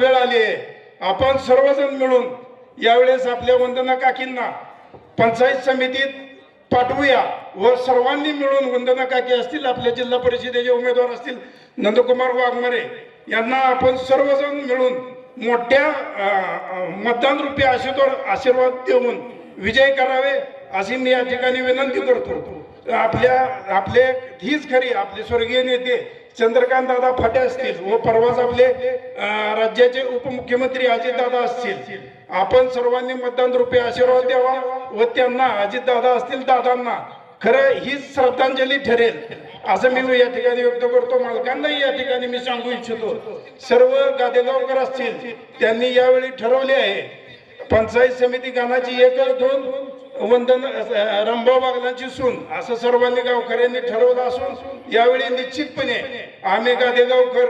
वेळ आली आहे. आपण सर्वजण मिळून यावेळेस आपल्या वंदना काकींना पंचायत समितीत पाठवूया व सर्वांनी मिळून वंदना काकी असतील, आपल्या जिल्हा परिषदेचे उमेदवार असतील नंदकुमार वाघमारे यांना आपण सर्वजण मिळून मोठ्या मतदान रूपी आशीर्वाद देऊन विजय करावे अशी मी या ठिकाणी विनंती करतो. आपले हीच खरी आपले स्वर्गीय नेते चंद्रकांत दादा फाटे असतील व परवाच आपले राज्याचे उपमुख्यमंत्री अजितदादा असतील. आपण सर्वांनी मतदान रूपी आशीर्वाद द्यावा व त्यांना अजितदादा असतील दादांना खरं हीच श्रद्धांजली ठरेल असं मी या ठिकाणी व्यक्त करतो. मालकांनाही या ठिकाणी मी सांगू इच्छितो, सर्व गादेगावकर असतील त्यांनी यावेळी ठरवले आहे पंचायत समिती गानाची 1-2 वंदन रामभाऊ बागलांची सून असं सर्वांनी गावकऱ्यांनी ठरवलं असून यावेळी निश्चितपणे आम्ही गादेगावकर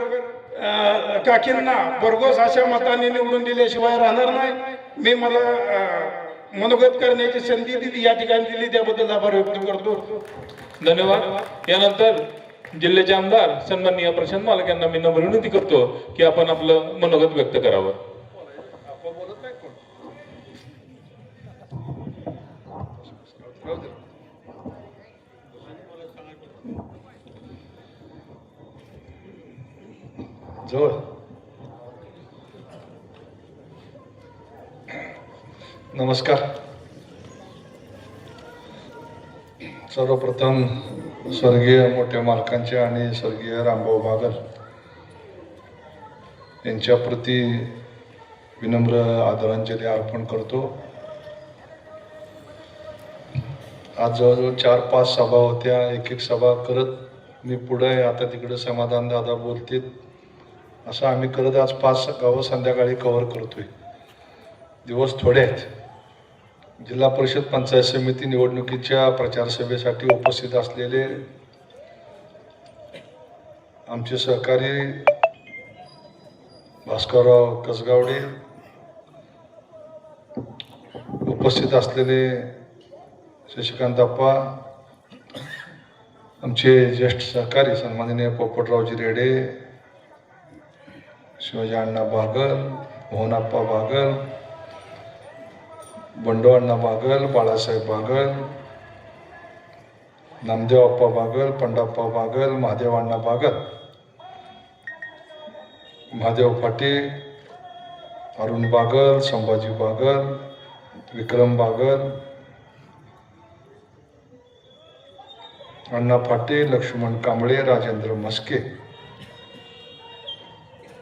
काकींना भरघोस अशा मताने निवडून दिल्याशिवाय राहणार नाही. मी मला मनोगत करण्याची संधी या ठिकाणी दिली त्याबद्दल आभार व्यक्त करतो. धन्यवाद. यानंतर जिल्ह्याचे आमदार सन्माननीय प्रशांत मालक यांना मी नम्र विनंती करतो की आपण आपलं मनोगत व्यक्त करावं. जवळ नमस्कार. सर्वप्रथम स्वर्गीय मोठ्या मालकांचे आणि स्वर्गीय रामभाऊ बागल यांच्या प्रती विनम्र आदरांजली अर्पण करतो. आज जवळजवळ 4-5 सभा होत्या, एक सभा करत मी पुढे आता तिकडे समाधान दादा बोलतील असं आम्ही करत आज 5 गावं संध्याकाळी कव्हर करतोय. दिवस थोडे आहेत. जिल्हा परिषद पंचायत समिती निवडणुकीच्या प्रचार सभेसाठी उपस्थित असलेले आमचे सहकारी भास्करराव कसगावडे, उपस्थित असलेले शशिकांत अप्पा, आमचे ज्येष्ठ सहकारी सन्माननीय पोपटरावजी रेडे, शिवाजी अण्णा बागल, मोहनप्पा बागल, बंडू अण्णा बागल, बाळासाहेब बागल, नामदेव अप्पा बागल, पंडाप्पा बागल, महादेव अण्णा बागल, महादेव फाटे, अरुण बागल, संभाजी बागल, विक्रम बागल, अण्णा फाटे, लक्ष्मण कांबळे, राजेंद्र मस्के,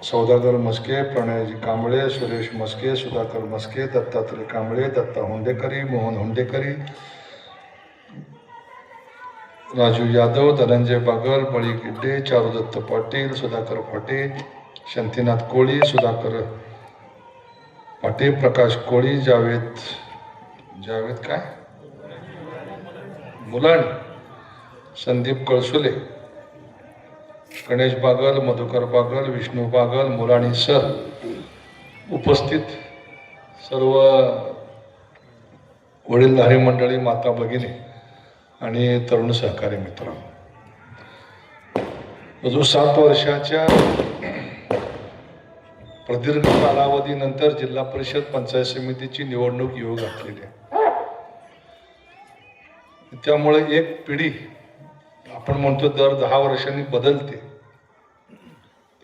सौदागर मस्के, प्रणयजी कांबळे, सुरेश मस्के, सुधाकर मस्के, दत्तात्रय कांबळे, दत्ता हुंडेकरी, मोहन हुंडेकरी, राजू यादव, धनंजय बागल, बळी गिड्डे, चारुदत्त पाटील, सुधाकर फाटे, शांतीनाथ कोळी, सुधाकर फाटे, प्रकाश कोळी, जावेद काय मुलाणी, संदीप कळसुले, गणेश बागल, मधुकर बागल, विष्णू बागल, मुलाणी सर, उपस्थित सर्व वडीलधारी मंडळी, माता भगिनी आणि तरुण सहकारी मित्र, अजून 7 वर्षाच्या प्रदीर्घ कालावधीनंतर जिल्हा परिषद पंचायत समितीची निवडणूक येऊ घातलेली आहे. त्यामुळे एक पिढी आपण म्हणतो दर 10 वर्षांनी बदलते,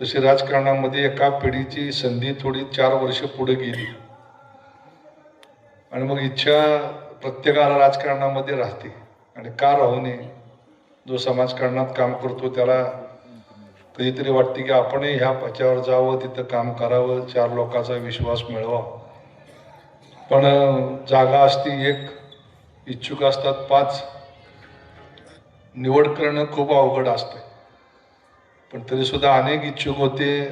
तशी राजकारणामध्ये एका पिढीची संधी थोडी 4 वर्ष पुढे गेली आणि मग इच्छा प्रत्येकाला राजकारणामध्ये राहते आणि का राहू नये. जो समाजकारणात काम करतो त्याला कधीतरी वाटते की आपणही ह्या पच्यावर जावं, तिथं काम करावं, 4 लोकांचा विश्वास मिळवा. पण जागा असती एक, इच्छुक असतात 5, निवड करणं खूप अवघड असतं. पण तरीसुद्धा अनेक इच्छुक होते.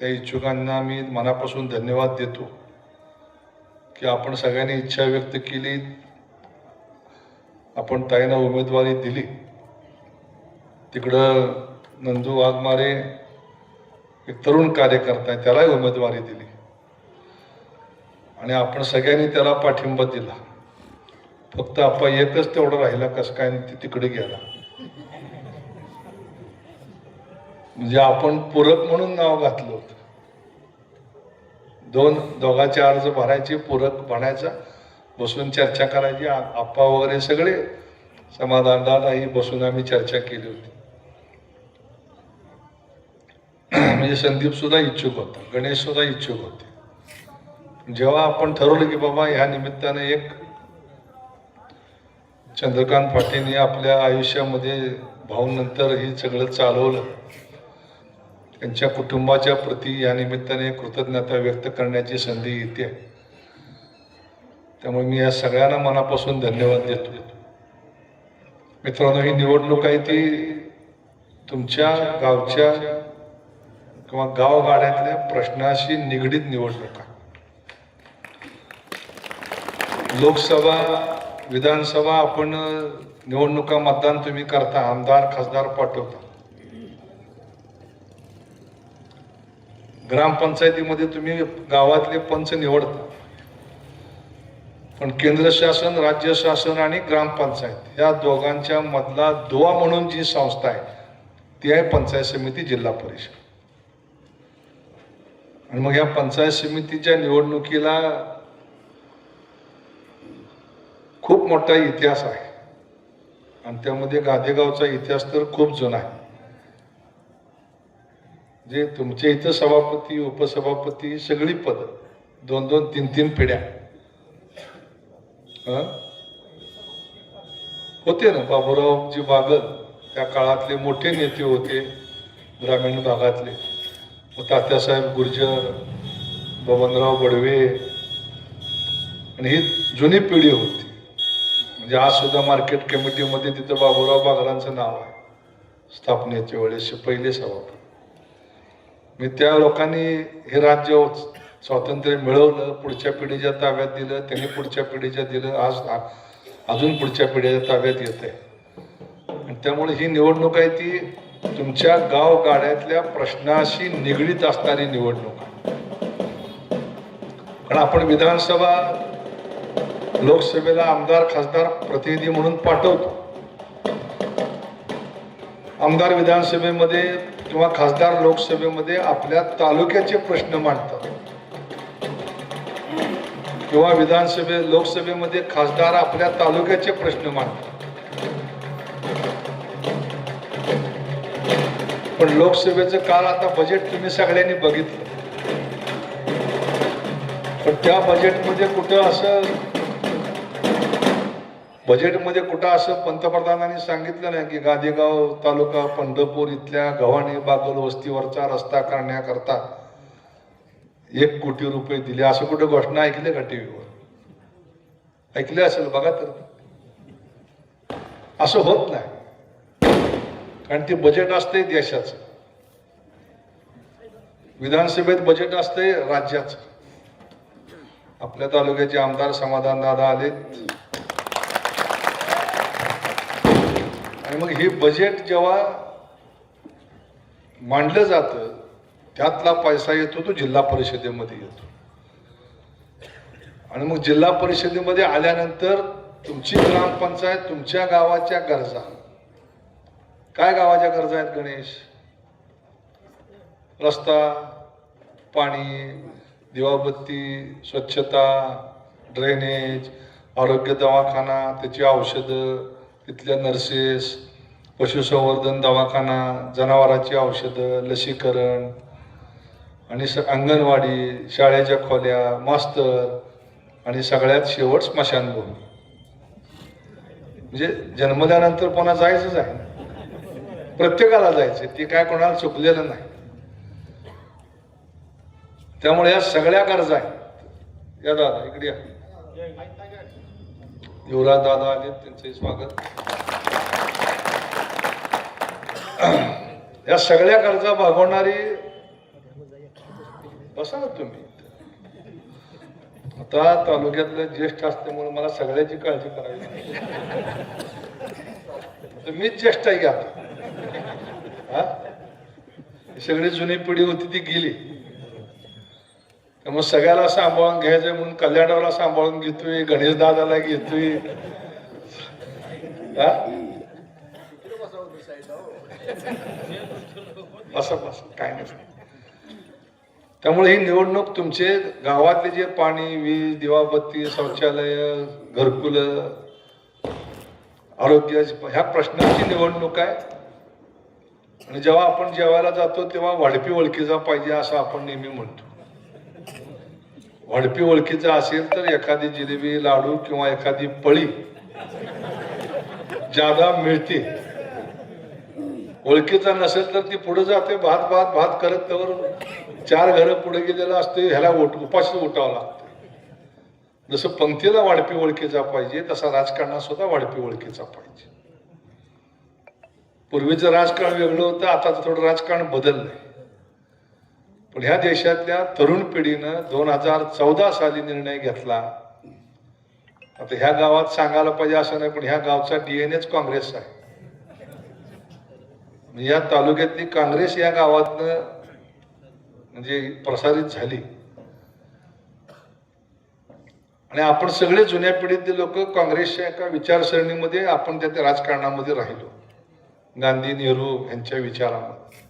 त्या इच्छुकांना मी मनापासून धन्यवाद देतो की आपण सगळ्यांनी इच्छा व्यक्त केली, आपण ताईंना उमेदवारी दिली. तिकडं नंदू वाघमारे एक तरुण कार्यकर्ता आहे, त्यालाही उमेदवारी दिली आणि आपण सगळ्यांनी त्याला पाठिंबा दिला. फक्त आपण एकच तेवढं राहिला कसं काय तिकडे गेला. म्हणजे आपण पूरक म्हणून नाव घातलं होतं दोघांचे अर्ज भरायचे, पूरक भरायचा, बसून चर्चा करायची. आप्पा वगैरे सगळे समाधानदारही बसून आम्ही चर्चा केली होती. म्हणजे संदीप सुद्धा इच्छुक होता, गणेश सुद्धा इच्छुक होते. जेव्हा आपण ठरवलं की बाबा ह्या निमित्ताने एक चंद्रकांत पाटीलने आपल्या आयुष्यामध्ये भाऊनंतर ही सगळं चालवलं, त्यांच्या कुटुंबाच्या प्रती या निमित्ताने कृतज्ञता व्यक्त करण्याची संधी येते. त्यामुळे मी या सगळ्यांना मनापासून धन्यवाद देतो. मित्रांनो, ही निवडणूक आहे ती तुमच्या गावच्या किंवा गावगाड्यातल्या प्रश्नाशी निगडीत निवडणूक आहे. लोकसभा, विधानसभा आपण निवडणुका मतदान तुम्ही करता, आमदार खासदार पाठवता. ग्रामपंचायतीमध्ये तुम्ही गावातले पंच निवडता. पण केंद्र शासन, राज्य शासन आणि ग्रामपंचायत या दोघांच्या मधला दुवा म्हणून जी संस्था आहे ती आहे पंचायत समिती, जिल्हा परिषद. आणि मग या पंचायत समितीच्या निवडणुकीला खूप मोठा इतिहास आहे आणि त्यामध्ये गादेगावचा इतिहास तर खूप जुना आहे. जे तुमच्या इथं सभापती, उपसभापती सगळी पद 2-2, 3-3 पिढ्या होते ना. बाबूरावजी बागल त्या काळातले मोठे नेते होते ग्रामीण भागातले. तात्यासाहेब गुर्जर, बबनराव बडवे, आणि ही जुनी पिढी होती. म्हणजे आज सुद्धा मार्केट कमिटीमध्ये तिथं बाबूराव बागलांचं नाव आहे. स्थापनेच्या वेळेस पहिले सभापती. मी त्या लोकांनी हे राज्य स्वातंत्र्य मिळवलं, पुढच्या पिढीच्या ताब्यात दिलं, त्यांनी पुढच्या पिढीच्या दिलं, आज अजून पुढच्या पिढीच्या ताब्यात येत आहे. त्यामुळे ही निवडणूक आहे ती तुमच्या गाव गाड्यातल्या प्रश्नाशी निगडीत असणारी निवडणूक आहे. कारण आपण विधानसभा, लोकसभेला आमदार खासदार प्रतिनिधी म्हणून पाठवतो. आमदार विधानसभेमध्ये किंवा खासदार लोकसभेमध्ये आपल्या तालुक्याचे प्रश्न मांडतात, किंवा लोकसभेमध्ये खासदार आपल्या तालुक्याचे प्रश्न मांडतात. पण लोकसभेचं काल आता बजेट तुम्ही सगळ्यांनी बघितलं. पण त्या बजेटमध्ये कुठं असं पंतप्रधानांनी सांगितलं नाही की गादेगाव तालुका पंढरपूर इथल्या गव्हाणे बागल वस्तीवरचा रस्ता करण्याकरता 1 कोटी रुपये दिले. असं कुठं घोषणा ऐकली का टीव्हीवर? ऐकले असेल बघा. तर असं होत नाही, कारण ते बजेट असते देशाचं, विधानसभेत बजेट असते राज्याचं. आपल्या तालुक्याचे आमदार समाधान दादा आलेत, आणि मग हे बजेट जेव्हा मांडलं जातं त्यातला पैसा येतो तो जिल्हा परिषदेमध्ये येतो. आणि मग जिल्हा परिषदेमध्ये आल्यानंतर तुमची ग्रामपंचायत तुमच्या गावाच्या गरजा, काय गावाच्या गरजा आहेत गणेश? रस्ता, पाणी, दिवाबत्ती, स्वच्छता, ड्रेनेज, आरोग्य दवाखाना, त्याची औषधं, तिथल्या नर्सेस, पशुसंवर्धन दवाखाना, जनावरांची औषधं, लसीकरण, आणि अंगणवाडी, शाळेच्या खोल्या, मास्तर, आणि सगळ्यात शेवट स्मशानभूमी. म्हणजे जन्मल्यानंतर कोणा जायचंच आहे, प्रत्येकाला जायचं, ते काय कोणाला चुकलेलं नाही. त्यामुळे या सगळ्या गरजा आहेत. या दादा इकडे या, युवराज दादा आले, त्यांचे स्वागत. या सगळ्या गरजा भागवणारी, बसा ना तुम्ही. आता तालुक्यातलं ज्येष्ठ असल्यामुळे मला सगळ्याची काळजी करावी लागते. मीच ज्येष्ठ आहे की आता. सगळी जुनी पिढी होती ती गेली, त्यामुळे सगळ्याला सांभाळून घ्यायचंय म्हणून कल्याणरावला सांभाळून घेतोय, गणेश दादाला घेतोय. असं काय नसतं. त्यामुळे ही निवडणूक तुमचे गावातले जे पाणी, वीज, दिवाबत्ती, शौचालय, घरकुलं, आरोग्य ह्या प्रश्नांची निवडणूक आहे. आणि जेव्हा आपण जेवायला जातो तेव्हा वाढपी ओळखीचा पाहिजे असं आपण नेहमी म्हणतो. वाढपी ओळखीचा असेल तर एखादी जिलेबी, लाडू किंवा एखादी पळी जादा मिळते. ओळखीचा नसेल तर ती पुढे जाते भात भात भात करत, त्यावर 4 घरं पुढे गेलेलं असते, ह्याला उपाशी उठावं लागतं. जसं पंक्तीला वाढपी ओळखीचा पाहिजे तसा राजकारणात सुद्धा वाढपी ओळखीचा पाहिजे. पूर्वीचं राजकारण वेगळं होतं, आता थोडं राजकारण बदललंय. पण ह्या देशातल्या तरुण पिढीनं 2014 साली निर्णय घेतला. आता ह्या गावात सांगायला पाहिजे असं नाही, पण ह्या गावचा DNA काँग्रेस आहे. या तालुक्यातली काँग्रेस या गावातनं म्हणजे प्रसारित झाली. आणि आपण सगळे जुन्या पिढीतले लोक काँग्रेसच्या एका विचारसरणीमध्ये आपण त्या राजकारणामध्ये राहिलो, गांधी, नेहरू यांच्या विचारामध्ये.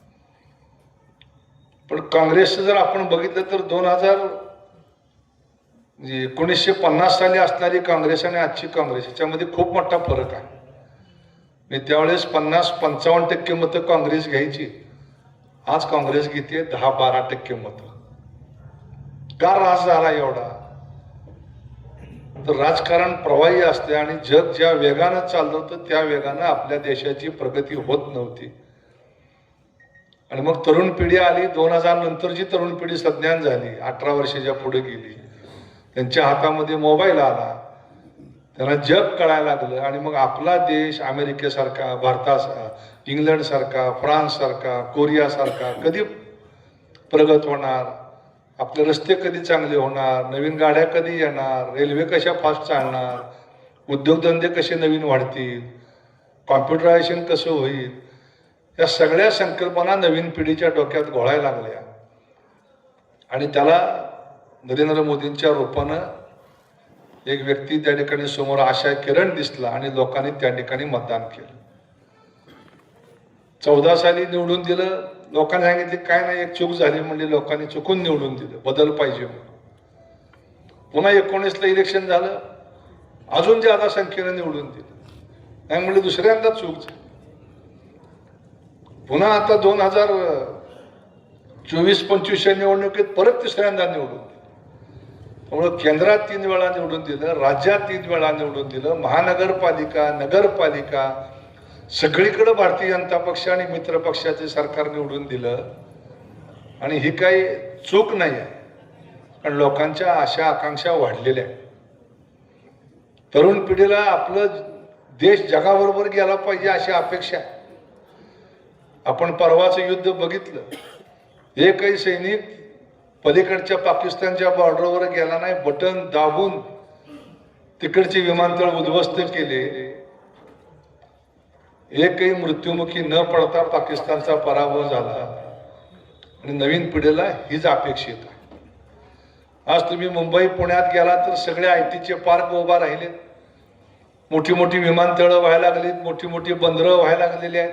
पण काँग्रेसचं जर आपण बघितलं तर 1950 साली असणारी काँग्रेस आणि आजची काँग्रेस याच्यामध्ये खूप मोठा फरक आहे. मी त्यावेळेस 50-55% मतं काँग्रेस घ्यायची, आज काँग्रेस घेते 10-12% मतं. का राज झाला एवढा? तर राजकारण प्रवाही असते आणि जग ज्या वेगानं चाललं होतं त्या वेगानं आपल्या देशाची प्रगती होत नव्हती. आणि मग तरुण पिढी आली. 2000 नंतर जी तरुण पिढी सज्ञान झाली, 18 वर्षाच्या पुढे गेली, त्यांच्या हातामध्ये मोबाईल आला, त्यांना जग कळायला लागलं. आणि मग आपला देश अमेरिकेसारखा, इंग्लंडसारखा, फ्रान्ससारखा, कोरियासारखा कधी प्रगत होणार, आपले रस्ते कधी चांगले होणार, नवीन गाड्या कधी येणार, रेल्वे कशा फास्ट चालणार, उद्योगधंदे कसे नवीन वाढतील, कॉम्प्युटरायझेशन कसं होईल, या सगळ्या संकल्पना नवीन पिढीच्या डोक्यात घोळायला लागल्या. आणि त्याला नरेंद्र मोदींच्या रूपानं एक व्यक्ती त्या ठिकाणी समोर आशा किरण दिसला आणि लोकांनी त्या ठिकाणी मतदान केलं. 14 साली निवडून दिलं. लोकांनी सांगितले काय नाही, एक चूक झाली म्हणजे लोकांनी चुकून निवडून दिलं, बदल पाहिजे म्हणून. पुन्हा 19ला इलेक्शन झालं, अजून ज्यादा संख्येने निवडून दिलं नाही म्हणजे दुसऱ्यांदा चूक झाली. पुन्हा आता 2024-25 निवडणुकीत परत तिसऱ्यांदा निवडून दिलं. त्यामुळं केंद्रात 3 वेळा निवडून दिलं, राज्यात 3 वेळा निवडून दिलं, महानगरपालिका, नगरपालिका सगळीकडे भारतीय जनता पक्ष आणि मित्र पक्षाचे सरकार निवडून दिलं. आणि ही काही चूक नाही आहे, कारण लोकांच्या आशा आकांक्षा वाढलेल्या आहेत. तरुण पिढीला आपलं देश जगाबरोबर गेला पाहिजे अशी अपेक्षा आहे. आपण परवाचं युद्ध बघितलं, एकही सैनिक पलीकडच्या पाकिस्तानच्या बॉर्डरवर गेला नाही. बटन दाबून तिकडचे विमानतळ उद्ध्वस्त केले. एकही मृत्युमुखी न पडता पाकिस्तानचा पराभव झाला. आणि नवीन पिढीला हीच अपेक्षित आहे. आज तुम्ही मुंबई पुण्यात गेला तर सगळे IT पार्क उभा राहिले, मोठी मोठी विमानतळं व्हायला लागलीत, मोठी मोठी बंदरं व्हायला लागलेली आहेत.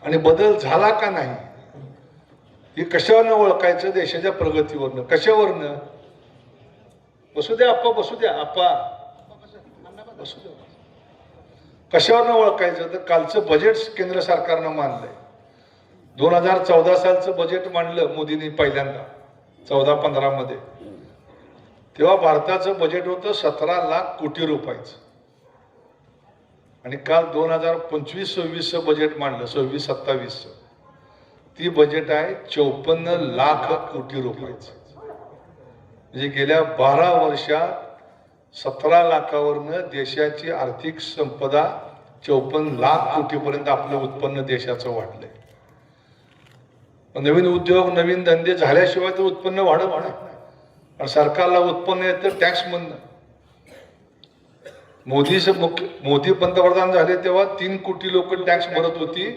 आणि बदल झाला का नाही हे कशावरनं ओळखायचं? देशाच्या प्रगतीवरनं. कशावरनं? बसू द्या आप्पा, बसू द्या आप्पा, बसू द्या. कशावरनं ओळखायचं? तर कालचं बजेट केंद्र सरकारनं मांडलंय. 2014 सालचं बजेट मांडलं मोदींनी पहिल्यांदा 14-15 मध्ये. तेव्हा भारताचं बजेट होतं 17 लाख कोटी रुपयाचं. आणि काल 2025-26 बजेट मांडलं, 26-27. ती बजेट आहे 54 लाख कोटी रुपयाचं. म्हणजे गेल्या 12 वर्षात 17 लाखावरनं देशाची आर्थिक संपदा 54 लाख कोटीपर्यंत आपलं उत्पन्न देशाचं वाढलंय. नवीन उद्योग, नवीन धंदे झाल्याशिवाय तर उत्पन्न वाढणार नाही. आणि सरकारला उत्पन्न येतं टॅक्स मधनं. मोदी पंतप्रधान झाले तेव्हा 3 कोटी लोक टॅक्स भरत होती.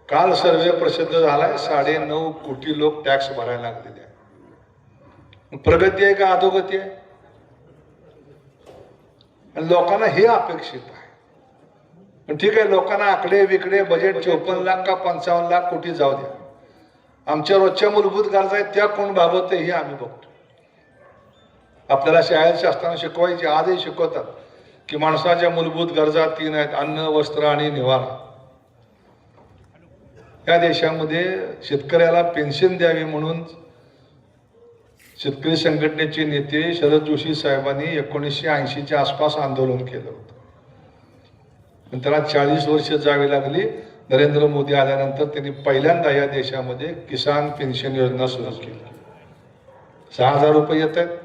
काल सर्वे प्रसिद्ध झालाय, 9.5 कोटी लोक टॅक्स भरायला लागलेले आहे. प्रगती आहे का अधोगती आहे? आणि लोकांना हे अपेक्षित आहे. पण ठीक आहे, लोकांना आकडे विकडे बजेट 54 लाख का 55 लाख कोटी जाऊ द्या, आमच्या रोजच्या मूलभूत गरजा आहेत त्या कोण भागवते हे आम्ही बघतो. आपल्याला शाळेत असताना शिकवायचे, आजही शिकवतात की माणसाच्या मूलभूत गरजा 3 आहेत: अन्न, वस्त्र आणि निवारा. या देशामध्ये शेतकऱ्याला पेन्शन द्यावी म्हणून शेतकरी संघटनेचे नेते शरद जोशी साहेबांनी 1980च्या आसपास आंदोलन केलं होतं. पण त्याला 40 वर्ष जावी लागली. नरेंद्र मोदी आल्यानंतर त्यांनी पहिल्यांदा या देशामध्ये किसान पेन्शन योजना सुरू केली. 6,000 रुपये येत आहेत.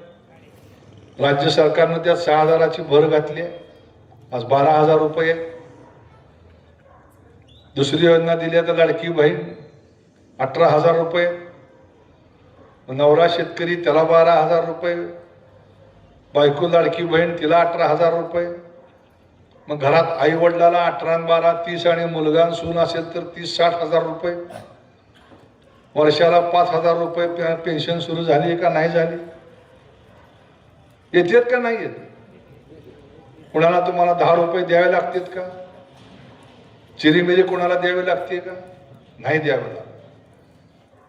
राज्य सरकारनं त्यात 6,000ची भर घातली आहे. आज 12,000 रुपये. दुसरी योजना दिली आहे तर लाडकी बहीण 18,000 रुपये. नवरा शेतकरी त्याला 12,000 रुपये. बायको लाडकी बहीण तिला 18,000 रुपये. मग घरात आई वडिलाला 18 आणि 12 30 आणि मुलगा सून असेल तर 30-60,000 रुपये. वर्षाला 5,000 रुपये पेन्शन सुरू झाली का नाही झाली? येतात का नाही येत? कुणाला तुम्हाला 10 रुपये द्यावे लागतात का? चिरीमिरी कोणाला द्यावी लागते का? नाही द्यावं लागत.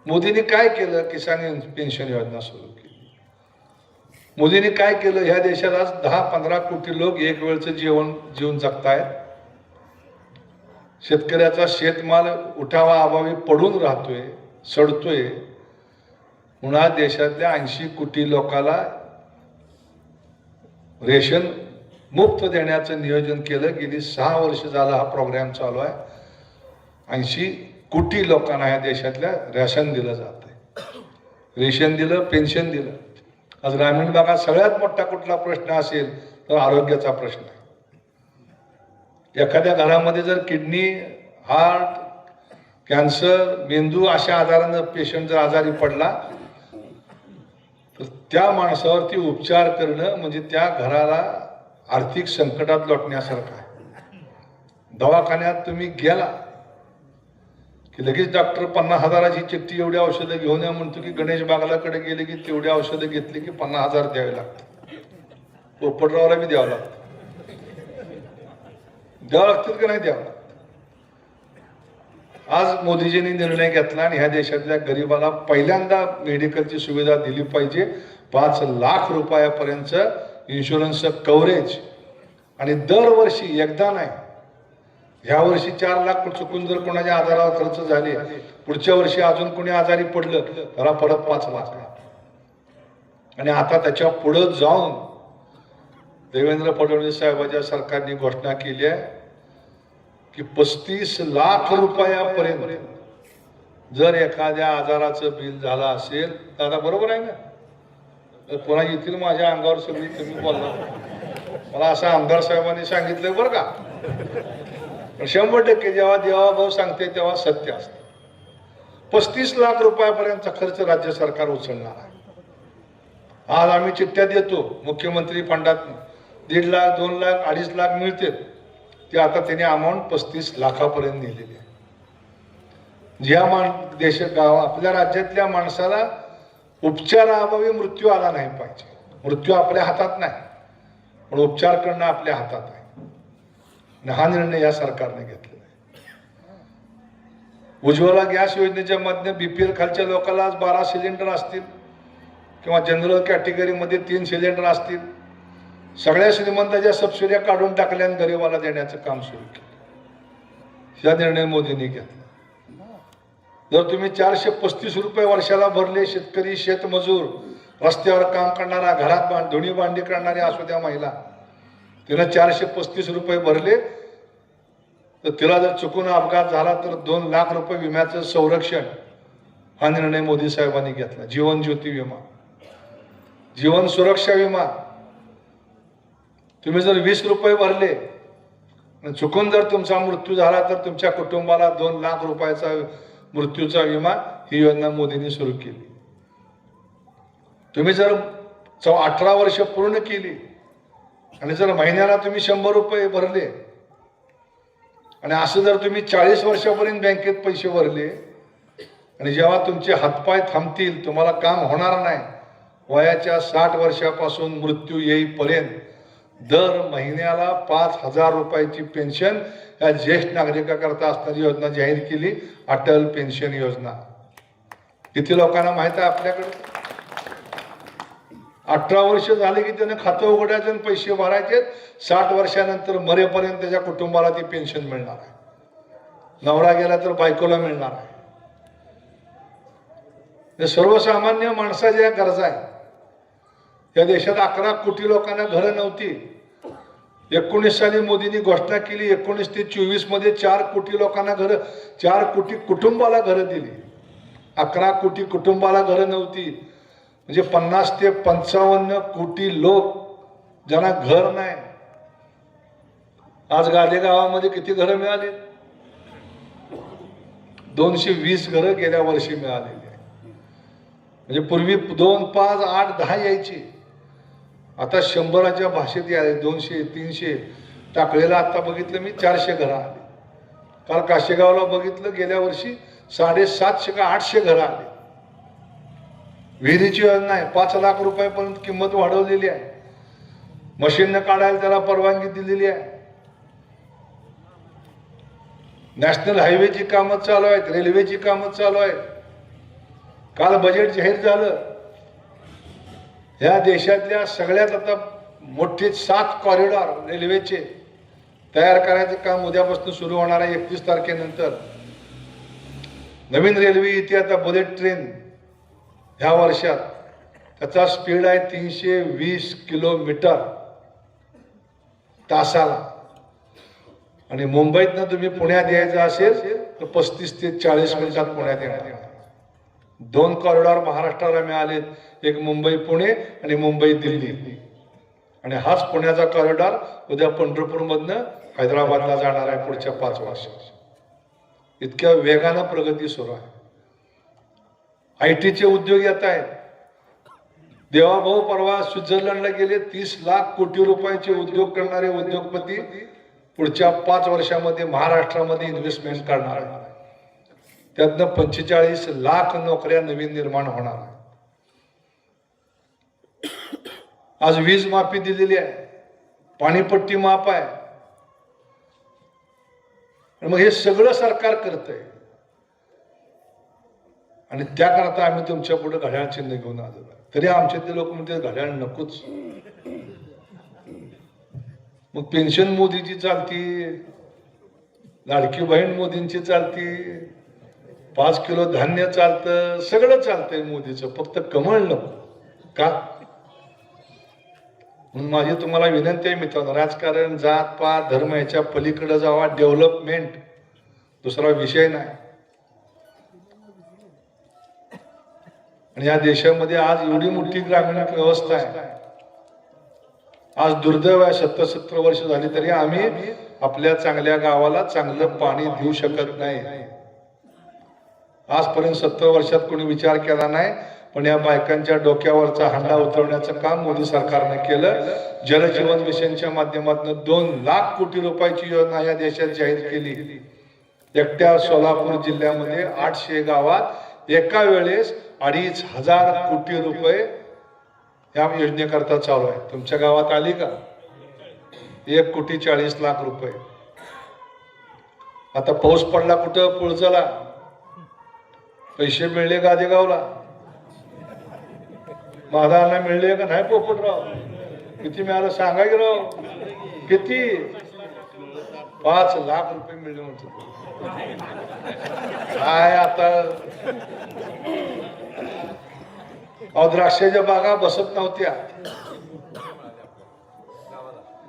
मोदींनी काय केलं? किसान पेन्शन योजना सुरू केली. मोदींनी काय केलं? ह्या देशात आज 10-15 कोटी लोक एक वेळचं जीवन जगतायत. शेतकऱ्याचा शेतमाल उठावा अभावी पडून राहतोय, सडतोय. पुन्हा देशातल्या 80 कोटी लोकांना रेशन मुफ्त देण्याचं नियोजन केलं. गेली 6 वर्ष झाला हा प्रोग्राम चालू आहे. 80 कोटी लोकांना या देशातल्या रेशन दिलं जात आहे. रेशन दिलं, पेन्शन दिलं. आज ग्रामीण भागात सगळ्यात मोठा कुठला प्रश्न असेल तर आरोग्याचा प्रश्न आहे. एखाद्या घरामध्ये जर किडनी, हार्ट, कॅन्सर, मेंदू अशा आजारानं पेशंट जर आजारी पडला तर त्या माणसावरती उपचार करणं म्हणजे त्या घराला आर्थिक संकटात लोटण्यासारखं आहे. दवाखान्यात तुम्ही गेला की लगेच डॉक्टर 50,000ची चिठ्ठी, एवढी औषधं घेऊन या म्हणतो की गणेश बागलाकडे गेले की तेवढी औषधं घेतली की 50,000 द्यावे लागतात. पोपटरावला बी द्यावं लागतं. द्यावं लागतील का नाही द्यावं लागतं? आज मोदीजींनी निर्णय घेतला आणि ह्या देशातल्या गरिबाला पहिल्यांदा मेडिकलची सुविधा दिली पाहिजे. 5 लाख रुपयापर्यंत इन्शुरन्सचं कव्हरेज. आणि दरवर्षी एकदा नाही, ह्या वर्षी 4 लाख चुकून जर कोणाच्या आजारावर खर्च झाले, पुढच्या वर्षी अजून कोणी आजारी पडलं तर परत 5 लाख. आणि आता त्याच्या पुढे जाऊन देवेंद्र फडणवीस साहेबांच्या सरकारने घोषणा केली आहे की 35 लाख रुपयापर्यंत जर एखाद्या आजाराचं बिल झालं असेल तर, आता बरोबर आहे ना, पुन्हा येथील माझ्या अंगावर सगळी तुम्ही बोलला. मला असं आमदार साहेबांनी सांगितलं बरं का. 100% जेव्हा देवाभाऊ सांगते तेव्हा सत्य असतं. 35 लाख रुपयापर्यंतचा खर्च राज्य सरकार उचलणार आहे. आज आम्ही चिठ्ठ्या देतो मुख्यमंत्री फंडात 1.5 लाख, 2 लाख, 2.5 लाख मिळते. ते आता त्यांनी अमाऊंट 35 लाखापर्यंत नेलेली आहे. ज्या आपल्या राज्यातल्या माणसाला उपचाराअभावी मृत्यू आला नाही पाहिजे. मृत्यू आपल्या हातात नाही, पण उपचार करणं आपल्या हातात आहे. हा निर्णय या सरकारने घेतलेला आहे. उज्ज्वला गॅस योजनेच्या माध्यमातून बीपीएल खालच्या लोकांना आज 12 सिलेंडर असतील किंवा जनरल कॅटेगरीमध्ये 3 सिलेंडर असतील. सगळ्या श्रीमंताच्या सबसिड्या काढून टाकल्या आणि गरिबाला देण्याचं काम सुरू केलं. हा निर्णय मोदींनी घेतला. जर तुम्ही 435 रुपये वर्षाला भरले, शेतकरी, शेतमजूर, रस्त्यावर काम करणारा, घरात धुणी भांडी करणारे असू द्या महिला, तिला 435 रुपये भरले तर तिला जर चुकून अपघात झाला तर 2 लाख रुपये विम्याचं संरक्षण. हा निर्णय मोदी साहेबांनी घेतला. जीवन ज्योती विमा, जीवन सुरक्षा विमा. तुम्ही जर 20 रुपये भरले, चुकून जर तुमचा मृत्यू झाला तर तुमच्या कुटुंबाला 2 लाख रुपयाचा मृत्यूचा विमा ही योजना मोदींनी सुरू केली. तुम्ही जर 18 वर्ष पूर्ण केली आणि जर महिन्याला तुम्ही 100 रुपये भरले आणि असं जर तुम्ही 40 वर्षापर्यंत बँकेत पैसे भरले आणि जेव्हा तुमचे हातपाय थांबतील, तुम्हाला काम होणार नाही, वयाच्या 60 वर्षापासून मृत्यू येईपर्यंत दर महिन्याला 5,000 रुपयाची पेन्शन या ज्येष्ठ नागरिकाकरता असणारी योजना जाहीर केली, अटल पेन्शन योजना. किती लोकांना माहित आहे आपल्याकडे? 18 वर्ष झाले की त्याने खातं उघडायचं आणि पैसे भरायचे. 60 वर्षानंतर मरेपर्यंत त्याच्या कुटुंबाला ती पेन्शन मिळणार आहे. नवरा गेला तर बायकोला मिळणार आहे. हे सर्वसामान्य माणसाच्या गरजा आहे. या देशात 11 कोटी लोकांना घरं नव्हती. 19 साली मोदींनी घोषणा केली, 19 ते 24 मध्ये 4 कोटी लोकांना घरं, 4 कोटी कुटुंबाला घरं दिली. 11 कोटी कुटुंबाला घरं नव्हती. म्हणजे 50 ते 55 कोटी लोक ज्यांना घर नाही. आज गादे गावामध्ये किती घरं मिळाली? 220 घरं गेल्या वर्षी मिळालेली आहे. म्हणजे पूर्वी 2, 5, 8, 10 यायची. आता 100च्या भाषेत यायला 200, 300. टाकळेला आता बघितलं मी 400 घरं आली. काल काशेगावला बघितलं गेल्या वर्षी 750 का 800 घरं आली. विहिरीची योजना आहे, 5 लाख रुपयापर्यंत किंमत वाढवलेली आहे. मशीननं काढायला त्याला परवानगी दिलेली आहे. नॅशनल हायवेची कामं चालू आहेत, रेल्वेची कामं चालू आहेत. काल बजेट जाहीर झालं. या देशातल्या सगळ्यात आता मोठे 7 कॉरिडॉर रेल्वेचे तयार करायचं काम उद्यापासून सुरू होणार आहे. 31 तारखेनंतर नवीन रेल्वे इथे आता बुलेट ट्रेन ह्या वर्षात त्याचा स्पीड आहे 320 किलोमीटर तासाला. आणि मुंबईतनं तुम्ही पुण्यात यायचं असेल तर 35 ते 40 मिनिटात पुण्यात येणार. 2 कॉरिडॉर महाराष्ट्राला मिळालेत, एक मुंबई पुणे आणि मुंबई दिल्ली. आणि हाच पुण्याचा कॉरिडॉर उद्या पंढरपूरमधनं हैदराबादला जाणार आहे पुढच्या 5 वर्षात. इतक्या वेगानं प्रगती सुरू आहे. IT चे उद्योग येत आहेत. देवाभाऊ परवा स्वित्झर्लंडला गेले. 30 लाख कोटी रुपयाचे उद्योग करणारे उद्योगपती पुढच्या 5 वर्षामध्ये महाराष्ट्रामध्ये इन्व्हेस्टमेंट करणार आहे. त्यातनं 45 लाख नोकऱ्या नवीन निर्माण होणार आहे. आज वीज माफी दिलेली आहे, पाणीपट्टी माफ आहे. मग हे सगळं सरकार करतंय. आणि त्याकरता आम्ही तुमच्या पुढे घड्याळ चिन्ह घेऊन आलो. तरी आमच्यातले लोक म्हणते घड्याळ नकोच. मग पेन्शन मोदीची चालती, लाडकी बहीण मोदींची चालती, 5 किलो धान्य चालतं, सगळं चालतंय मोदीचं, फक्त कमळ नको का? म्हणून माझी तुम्हाला विनंती आहे मित्रांनो, राजकारण जात पात धर्म याच्या पलीकडे जावा. डेव्हलपमेंट दुसरा विषय नाही. आणि या देशामध्ये आज एवढी मोठी ग्रामीण व्यवस्था आहे. आज दुर्दैव आहे, 70 वर्ष झाली तरी आम्ही आपल्या चांगल्या गावाला चांगलं पाणी देऊ शकत नाही. आजपर्यंत 70 वर्षात कोणी विचार केला नाही. पण या बायकांच्या डोक्यावरचा हंडा उतरवण्याचं काम मोदी सरकारने केलं. जलजीवन मिशनच्या माध्यमातून 2 लाख कोटी रुपयाची योजना या देशात जाहीर केली. एकट्या सोलापूर जिल्ह्यामध्ये 800 गावात एका वेळेस 2,500 कोटी रुपये या योजनेकरता चालू आहे. तुमच्या गावात आली का? 1,40,00,000 रुपये. आता पाऊस पडला कुठं? पुळचला. पैसे मिळले गादेगावला? महादारांना मिळले का नाही? पोपटराव किती मिळालं सांगा की राव. किती? 5 लाख रुपये मिळले म्हणतो. काय आता द्राक्षाच्या बागा बसत नव्हत्या.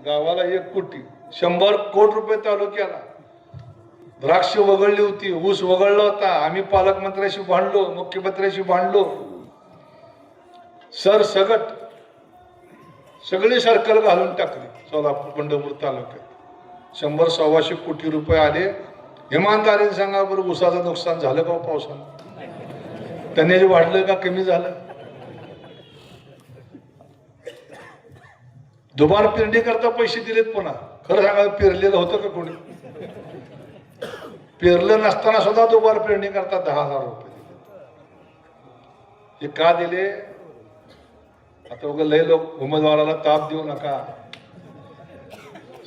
गावाला 1 कोटी, 100 कोटी रुपये तालुक्याला. द्राक्ष वगळली होती, ऊस वगळला होता. आम्ही पालकमंत्र्याशी भांडलो, मुख्यमंत्र्याशी भांडलो. सरसगट सगळी सर्कल घालून टाकली सोलापूर पंढरपूर तालुक्यात. 100-125 कोटी रुपये आले. इमानदारीने सांगा बरं, ऊसाचं नुकसान झालं का पावसानं? त्यांनी वाढलं का कमी झालं? दुबार पेरणी करता पैसे दिलेत पुन्हा. खरं सांगा, पेरलेलं होतं का कोणी? पेरलं नसताना सुद्धा दुबार पेरणी करता 10,000 रुपये दिले. हे का दिले? आता उगा लय लोक उमेदवाराला ताप देऊ नका.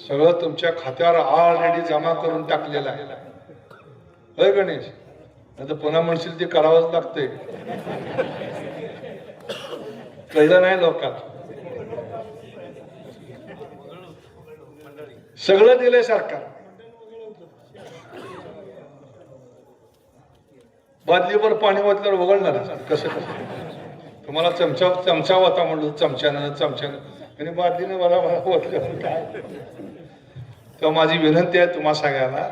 सगळं तुमच्या खात्यावर ऑलरेडी जमा करून टाकलेलं आहे. होय गणेश? नाही तर पुन्हा म्हणशील ते करावंच लागतंय. कळलं नाही लोकांना. सगळं दिलंय सरकार. बादलीवर पाणी ओतल्यावर वगळणार कसं तुम्हाला चमचा होता म्हणलं चमच्यानं आणि बादलीने मला ओतल्यावर काय. तर माझी विनंती आहे तुम्हा सगळ्यांना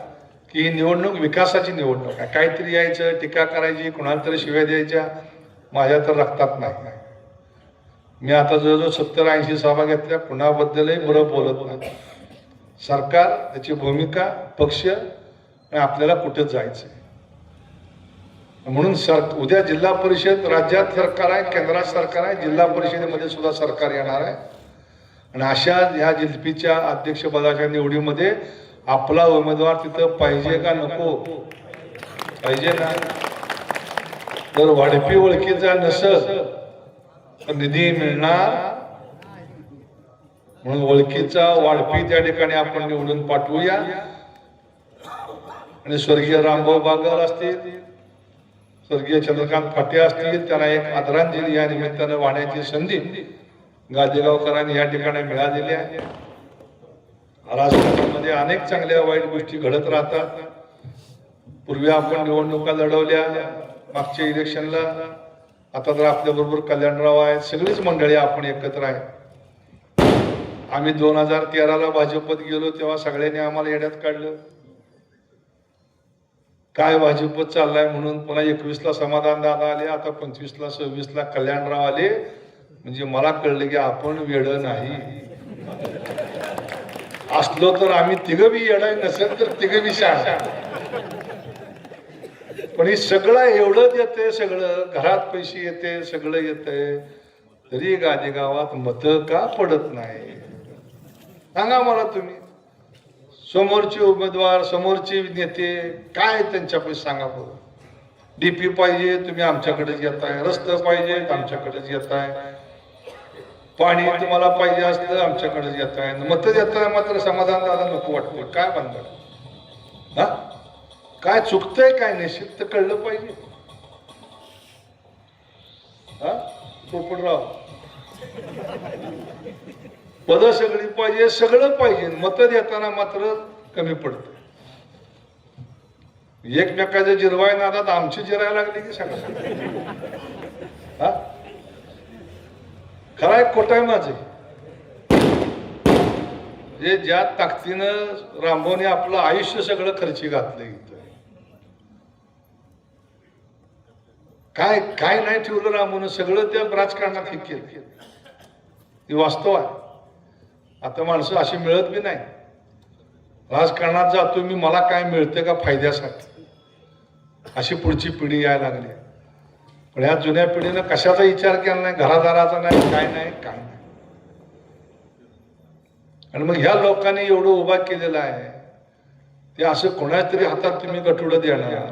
की ही निवडणूक विकासाची निवडणूक आहे. काहीतरी यायचं, टीका करायची, कुणाला तरी शिव्या द्यायच्या माझ्या तर रक्तात नाही. मी आता जवळजवळ 70-80 सभा घेतल्या, कुणाबद्दलही बरं बोलत नाही. सरकार, त्याची भूमिका, पक्ष आणि आपल्याला कुठं जायचं म्हणून उद्या जिल्हा परिषद राज्यात सरकार आहे, केंद्रात सरकार आहे, जिल्हा परिषदेमध्ये सुद्धा सरकार येणार आहे. आणि अशा ह्या जिल्पीच्या अध्यक्षपदाच्या निवडीमध्ये आपला उमेदवार तिथं पाहिजे का नको? पाहिजे ना. जर वाढपी ओळखीचा नसेल तर निधी मिळणार. म्हणून ओळखीचा वाढपी त्या ठिकाणी आपण निवडून पाठवूया. आणि स्वर्गीय रामभाऊ बागर असतील, स्वर्गीय चंद्रकांत फाटे असतील, त्यांना एक आदरांजली या निमित्तानं वाहण्याची संधी गादेगावकरांनी या ठिकाणी मिळालेली आहे. राजकारणामध्ये अनेक चांगल्या वाईट गोष्टी घडत राहतात. पूर्वी आपण निवडणुका लढवल्या मागच्या इलेक्शनला. आता तर आपल्या बरोबर कल्याणराव आहेत, सगळीच मंडळी आपण एकत्र आहे. आम्ही 2013ला भाजपत गेलो तेव्हा सगळ्यांनी आम्हाला येड्यात काढलं. काय भाजपत चाललाय म्हणून. पुन्हा 21ला समाधान दादा आले, आता 25ला 26ला कल्याणराव आले. म्हणजे मला कळलं की आपण वेड नाही. असलो तर आम्ही तिघं बी येडाय, नसेल तर तिघं बी शहाणा. पण हे सगळं एवढंच येते, सगळं घरात पैसे येते, सगळं येते, तरी गादेगावात मतं का पडत नाही सांगा मला तुम्ही. समोरचे उमेदवार, समोरचे नेते काय त्यांच्यापाशी सांगा बरं. डीपी पाहिजे तुम्ही आमच्याकडेच येताय, रस्ते पाहिजे आमच्याकडेच येताय, पाणी तुम्हाला पाहिजे असलं आमच्याकडेच येताय, मतं देताय मात्र समाधान दादा नको वाटतं. काय बनणार? हा काय चुकतंय काय निश्चित तर कळलं पाहिजे. हा पोपटराव पदं सगळी पाहिजे, सगळं पाहिजे, मतं देताना मात्र कमी पडतं. एकमेकाच्या जिरवाय नादात आमची जिरायला लागली की सगळं. हा खराय खोटाय माझे. जे ज्या ताकदीनं रामभाऊने आपलं आयुष्य सगळं खर्ची घातलं इथं. काय काय नाही ठेवलं रामभाऊनं, सगळं त्या राजकारणात हे केलं. हे वास्तव आहे. आता माणसं अशी मिळत बी नाही. राजकारणात जातो मी, मला काय मिळतं का फायद्यासाठी, अशी पुढची पिढी यायला लागली. पण ह्या जुन्या पिढीनं कशाचा विचार केला नाही, घरादाराचा नाही, काय नाही. आणि मग ह्या लोकांनी एवढं उभा केलेलं आहे, ते असं कोणाच तरी हातात तुम्ही गठुडं देणार,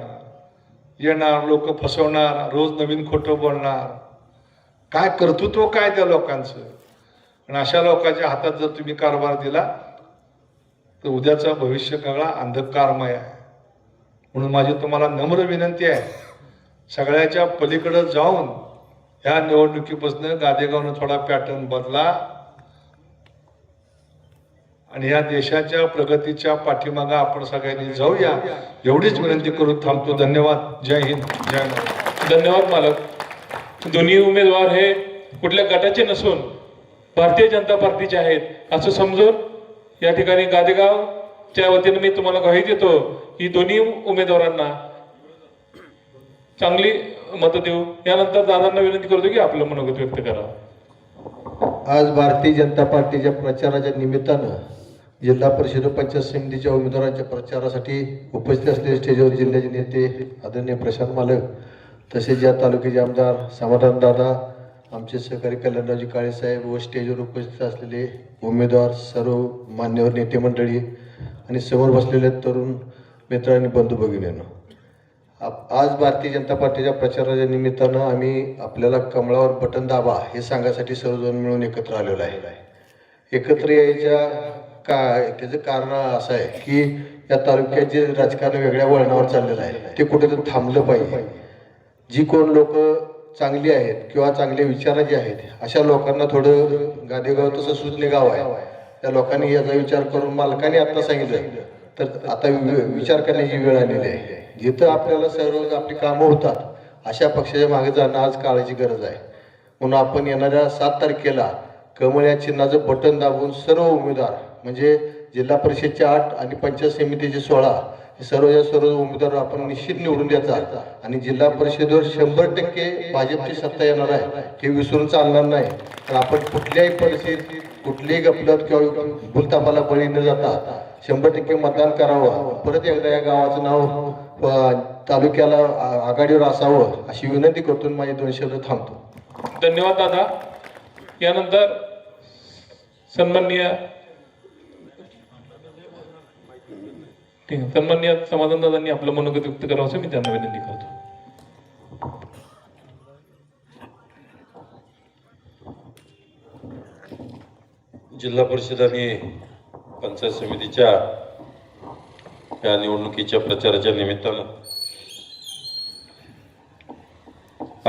येणार, लोक फसवणार, रोज नवीन खोटं बोलणार. काय कर्तृत्व काय त्या लोकांचं. आणि अशा लोकांच्या हातात जर तुम्ही कारभार दिला तर उद्याचा भविष्य काळा अंधकारमय आहे. म्हणून माझी तुम्हाला नम्र विनंती आहे, सगळ्याच्या पलीकडे जाऊन ह्या निवडणुकीपासून गादेगावनं थोडा पॅटर्न बदला आणि या देशाच्या प्रगतीच्या पाठीमागे आपण सगळ्यांनी जाऊया, एवढीच विनंती करून थांबतो. धन्यवाद. जय हिंद, जय महाराष्ट्र. धन्यवाद मालक. दोन्ही उमेदवार हे कुठल्या गटाचे नसून भारतीय जनता पार्टीचे आहेत असं समजून या ठिकाणी गादेगावच्या वतीने मी तुम्हाला ग्वाही देतो की दोन्ही उमेदवारांना चांगली मतं देऊ. यानंतर दादांना विनंती करतो की आपलं मनोगत व्यक्त करावं. आज भारतीय जनता पार्टीच्या प्रचाराच्या निमित्तानं जिल्हा परिषद पंचायत समितीच्या उमेदवारांच्या प्रचारासाठी उपस्थित असलेले स्टेजवर जिल्ह्याचे नेते आदरणीय प्रशांत मालक, तसेच या तालुक्याचे आमदार समाधान दादा, आमचे सहकारी कल्याणरावजी काळे साहेब व स्टेजवर उपस्थित असलेले उमेदवार, सर्व मान्यवर नेते मंडळी आणि समोर बसलेले तरुण मित्र आणि बंधू भगिनींनो, आज भारतीय जनता पार्टीच्या प्रचाराच्या निमित्तानं आम्ही आपल्याला कमळावर बटन दाबा हे सांगण्यासाठी सर्वजण मिळून एकत्र आलेलो आहे. एकत्र यायच्या त्याचं कारण असं आहे की या तालुक्यात जे राजकारण वेगळ्या वळणावर चाललेलं आहे ते कुठेतरी थांबलं पाहिजे. जी कोण लोक चांगली आहेत किंवा चांगल्या विचाराची आहेत अशा लोकांना थोडं, गादेगाव तसं सुजले गाव आहे, त्या लोकांनी याचा विचार करून, मालकाने आता सांगितलं तर आता विचार करण्याची वेळ आलेली आहे. जिथं आपल्याला सर्व आपली कामं होतात अशा पक्षाच्या मागे जाणं आज काळाची गरज आहे. म्हणून आपण येणाऱ्या 7 तारखेला कमळ या चिन्हाचं बटन दाबून सर्व उमेदवार, म्हणजे जिल्हा परिषदचे 8 आणि पंचायत समितीचे 16 सर्व उमेदवार आपण निश्चित निवडून द्यायचा आणि जिल्हा परिषदेवर 100% भाजपची सत्ता येणार आहे हे विसरून चालणार नाही. तर आपण कुठल्याही परिस्थितीत कुठलीही गफलत किंवा भूलथापाला बळी न जाता 100% मतदान करावं. परत एकदा या गावाचं नाव तालुक्याला आघाडीवर असावं अशी विनंती करतो. माझे 2 शब्द थांबतो. धन्यवाद दादा. यानंतर सन्माननीय समाधान दादांनी आपलं मनोगत व्यक्त करावं असं मी त्यांना विनंती करतो. जिल्हा परिषद आणि पंचायत समितीच्या या निवडणुकीच्या प्रचाराच्या निमित्तानं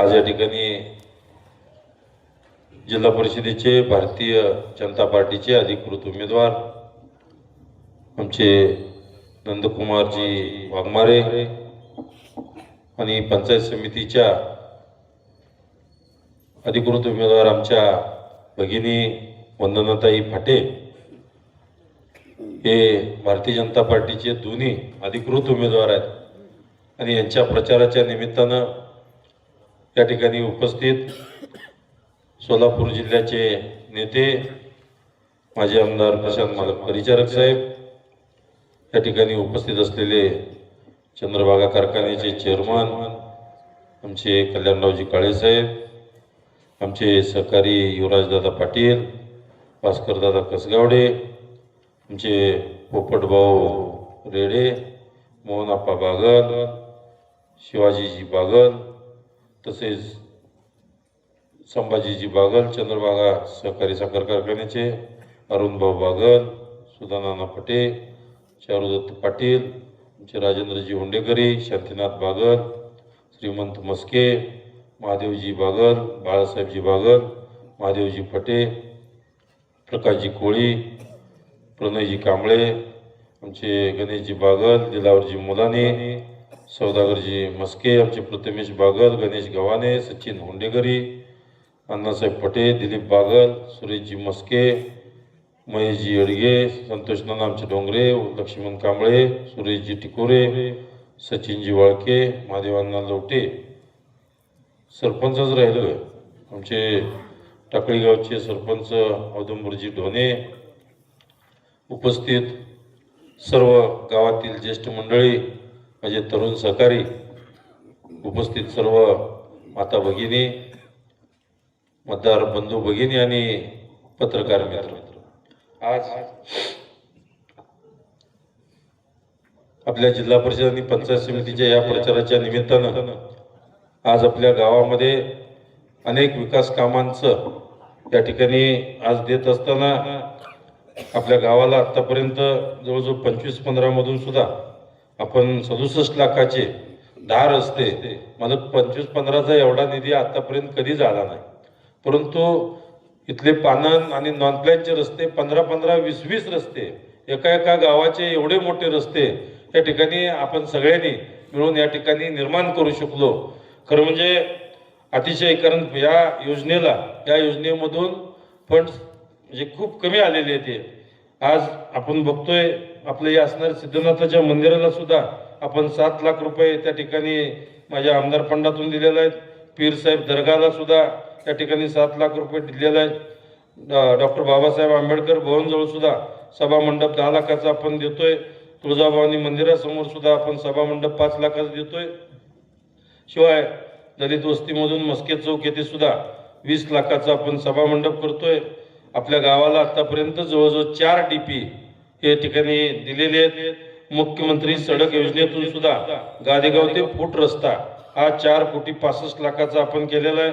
आज या ठिकाणी जिल्हा परिषदेचे भारतीय जनता पार्टीचे अधिकृत उमेदवार आमचे नंदकुमारजी वाघमारे आणि पंचायत समितीच्या अधिकृत उमेदवार आमच्या भगिनी वंदनाताई फाटे हे भारतीय जनता पार्टीचे दोन्ही अधिकृत उमेदवार आहेत आणि यांच्या प्रचाराच्या निमित्तानं या ठिकाणी उपस्थित सोलापूर जिल्ह्याचे नेते माजी आमदार प्रशांत मालक परिचारक साहेब, या ठिकाणी उपस्थित असलेले चंद्रभागा कारखान्याचे चेअरमन आमचे कल्याणरावजी काळे साहेब, आमचे सहकारी युवराजदादा पाटील, भास्करदादा कसगावडे, आमचे पोपटभाऊ रेडे, मोहनप्पा बागल, शिवाजीजी बागल, तसेच संभाजीजी बागल, चंद्रभागा सहकारी साखर कारखान्याचे अरुणभाऊ बागल, सुधानाना फटे, चारुदत्त पाटील, आमचे राजेंद्रजी हुंडेकरी, शांतीनाथ बागल, श्रीमंत मस्के, महादेवजी बागल, बाळासाहेबजी बागल, महादेवजी फटे, प्रकाशजी कोळी, प्रणयजी कांबळे, आमचे गणेशजी बागल, दिलावरजी मुलाने, सौदागरजी मस्के, आमचे प्रथमेश बागल, गणेश गव्हाणे, सचिन हुंडेकरी, अण्णासाहेब फटे, दिलीप बागल, सुरेशजी मस्के, महेशजी अडगे, संतोष नाना आमचे डोंगरे, लक्ष्मण कांबळे, सुरेशजी टिकोरे, सचिनजी वाळके, महादेवांना लवटे. सरपंचच राहिलं आमचे टाकळी गावचे सरपंच औदुंबरजी ढोणे, उपस्थित सर्व गावातील ज्येष्ठ मंडळी, माझे तरुण सहकारी, उपस्थित सर्व माता भगिनी, मतदार बंधू भगिनी आणि पत्रकार मित्र, आज आपल्या जिल्हा परिषद आणि पंचायत समितीच्या या प्रचाराच्या निमित्तानं आज आपल्या गावामध्ये अनेक विकास कामांचं या ठिकाणी आज देत असताना आपल्या गावाला आत्तापर्यंत जवळजवळ 25-15 मधून सुद्धा आपण 67 लाखाचे 10 रस्ते, मला 25-15चा एवढा निधी आतापर्यंत कधी झाला नाही. परंतु इथले पानन आणि नॉन प्लॅनचे रस्ते 15-15, 20-20 रस्ते, एका गावाचे एवढे मोठे रस्ते या ठिकाणी आपण सगळ्यांनी मिळून या ठिकाणी निर्माण करू शकलो. खरं म्हणजे अतिशय, कारण या योजनेमधून फंड्स म्हणजे खूप कमी आलेले आहेत. आज आपण बघतोय आपलं हे असणाऱ्या सिद्धनाथाच्या मंदिराला सुद्धा आपण 7 लाख रुपये त्या ठिकाणी माझ्या आमदार फंडातून दिलेले आहेत. पीर साहेब दर्गाला सुद्धा त्या ठिकाणी 7 लाख रुपये दिलेले आहेत. डॉक्टर बाबासाहेब आंबेडकर भवनजवळ सुद्धा सभा मंडप 10 लाखाचा आपण देतोय. तुळजाभवानी मंदिरासमोर सुद्धा आपण सभा मंडप 5 लाखाचा देतोय. शिवाय दलित वस्तीमधून मस्के चौक येथे सुद्धा 20 लाखाचा आपण सभा मंडप करतोय. आपल्या गावाला आतापर्यंत जवळजवळ 4 DP हे ठिकाणी दिलेले आहेत. मुख्यमंत्री सडक योजनेतून सुद्धा गादेगाव ते फूट रस्ता हा 4,65 लाखाचा आपण केलेला आहे.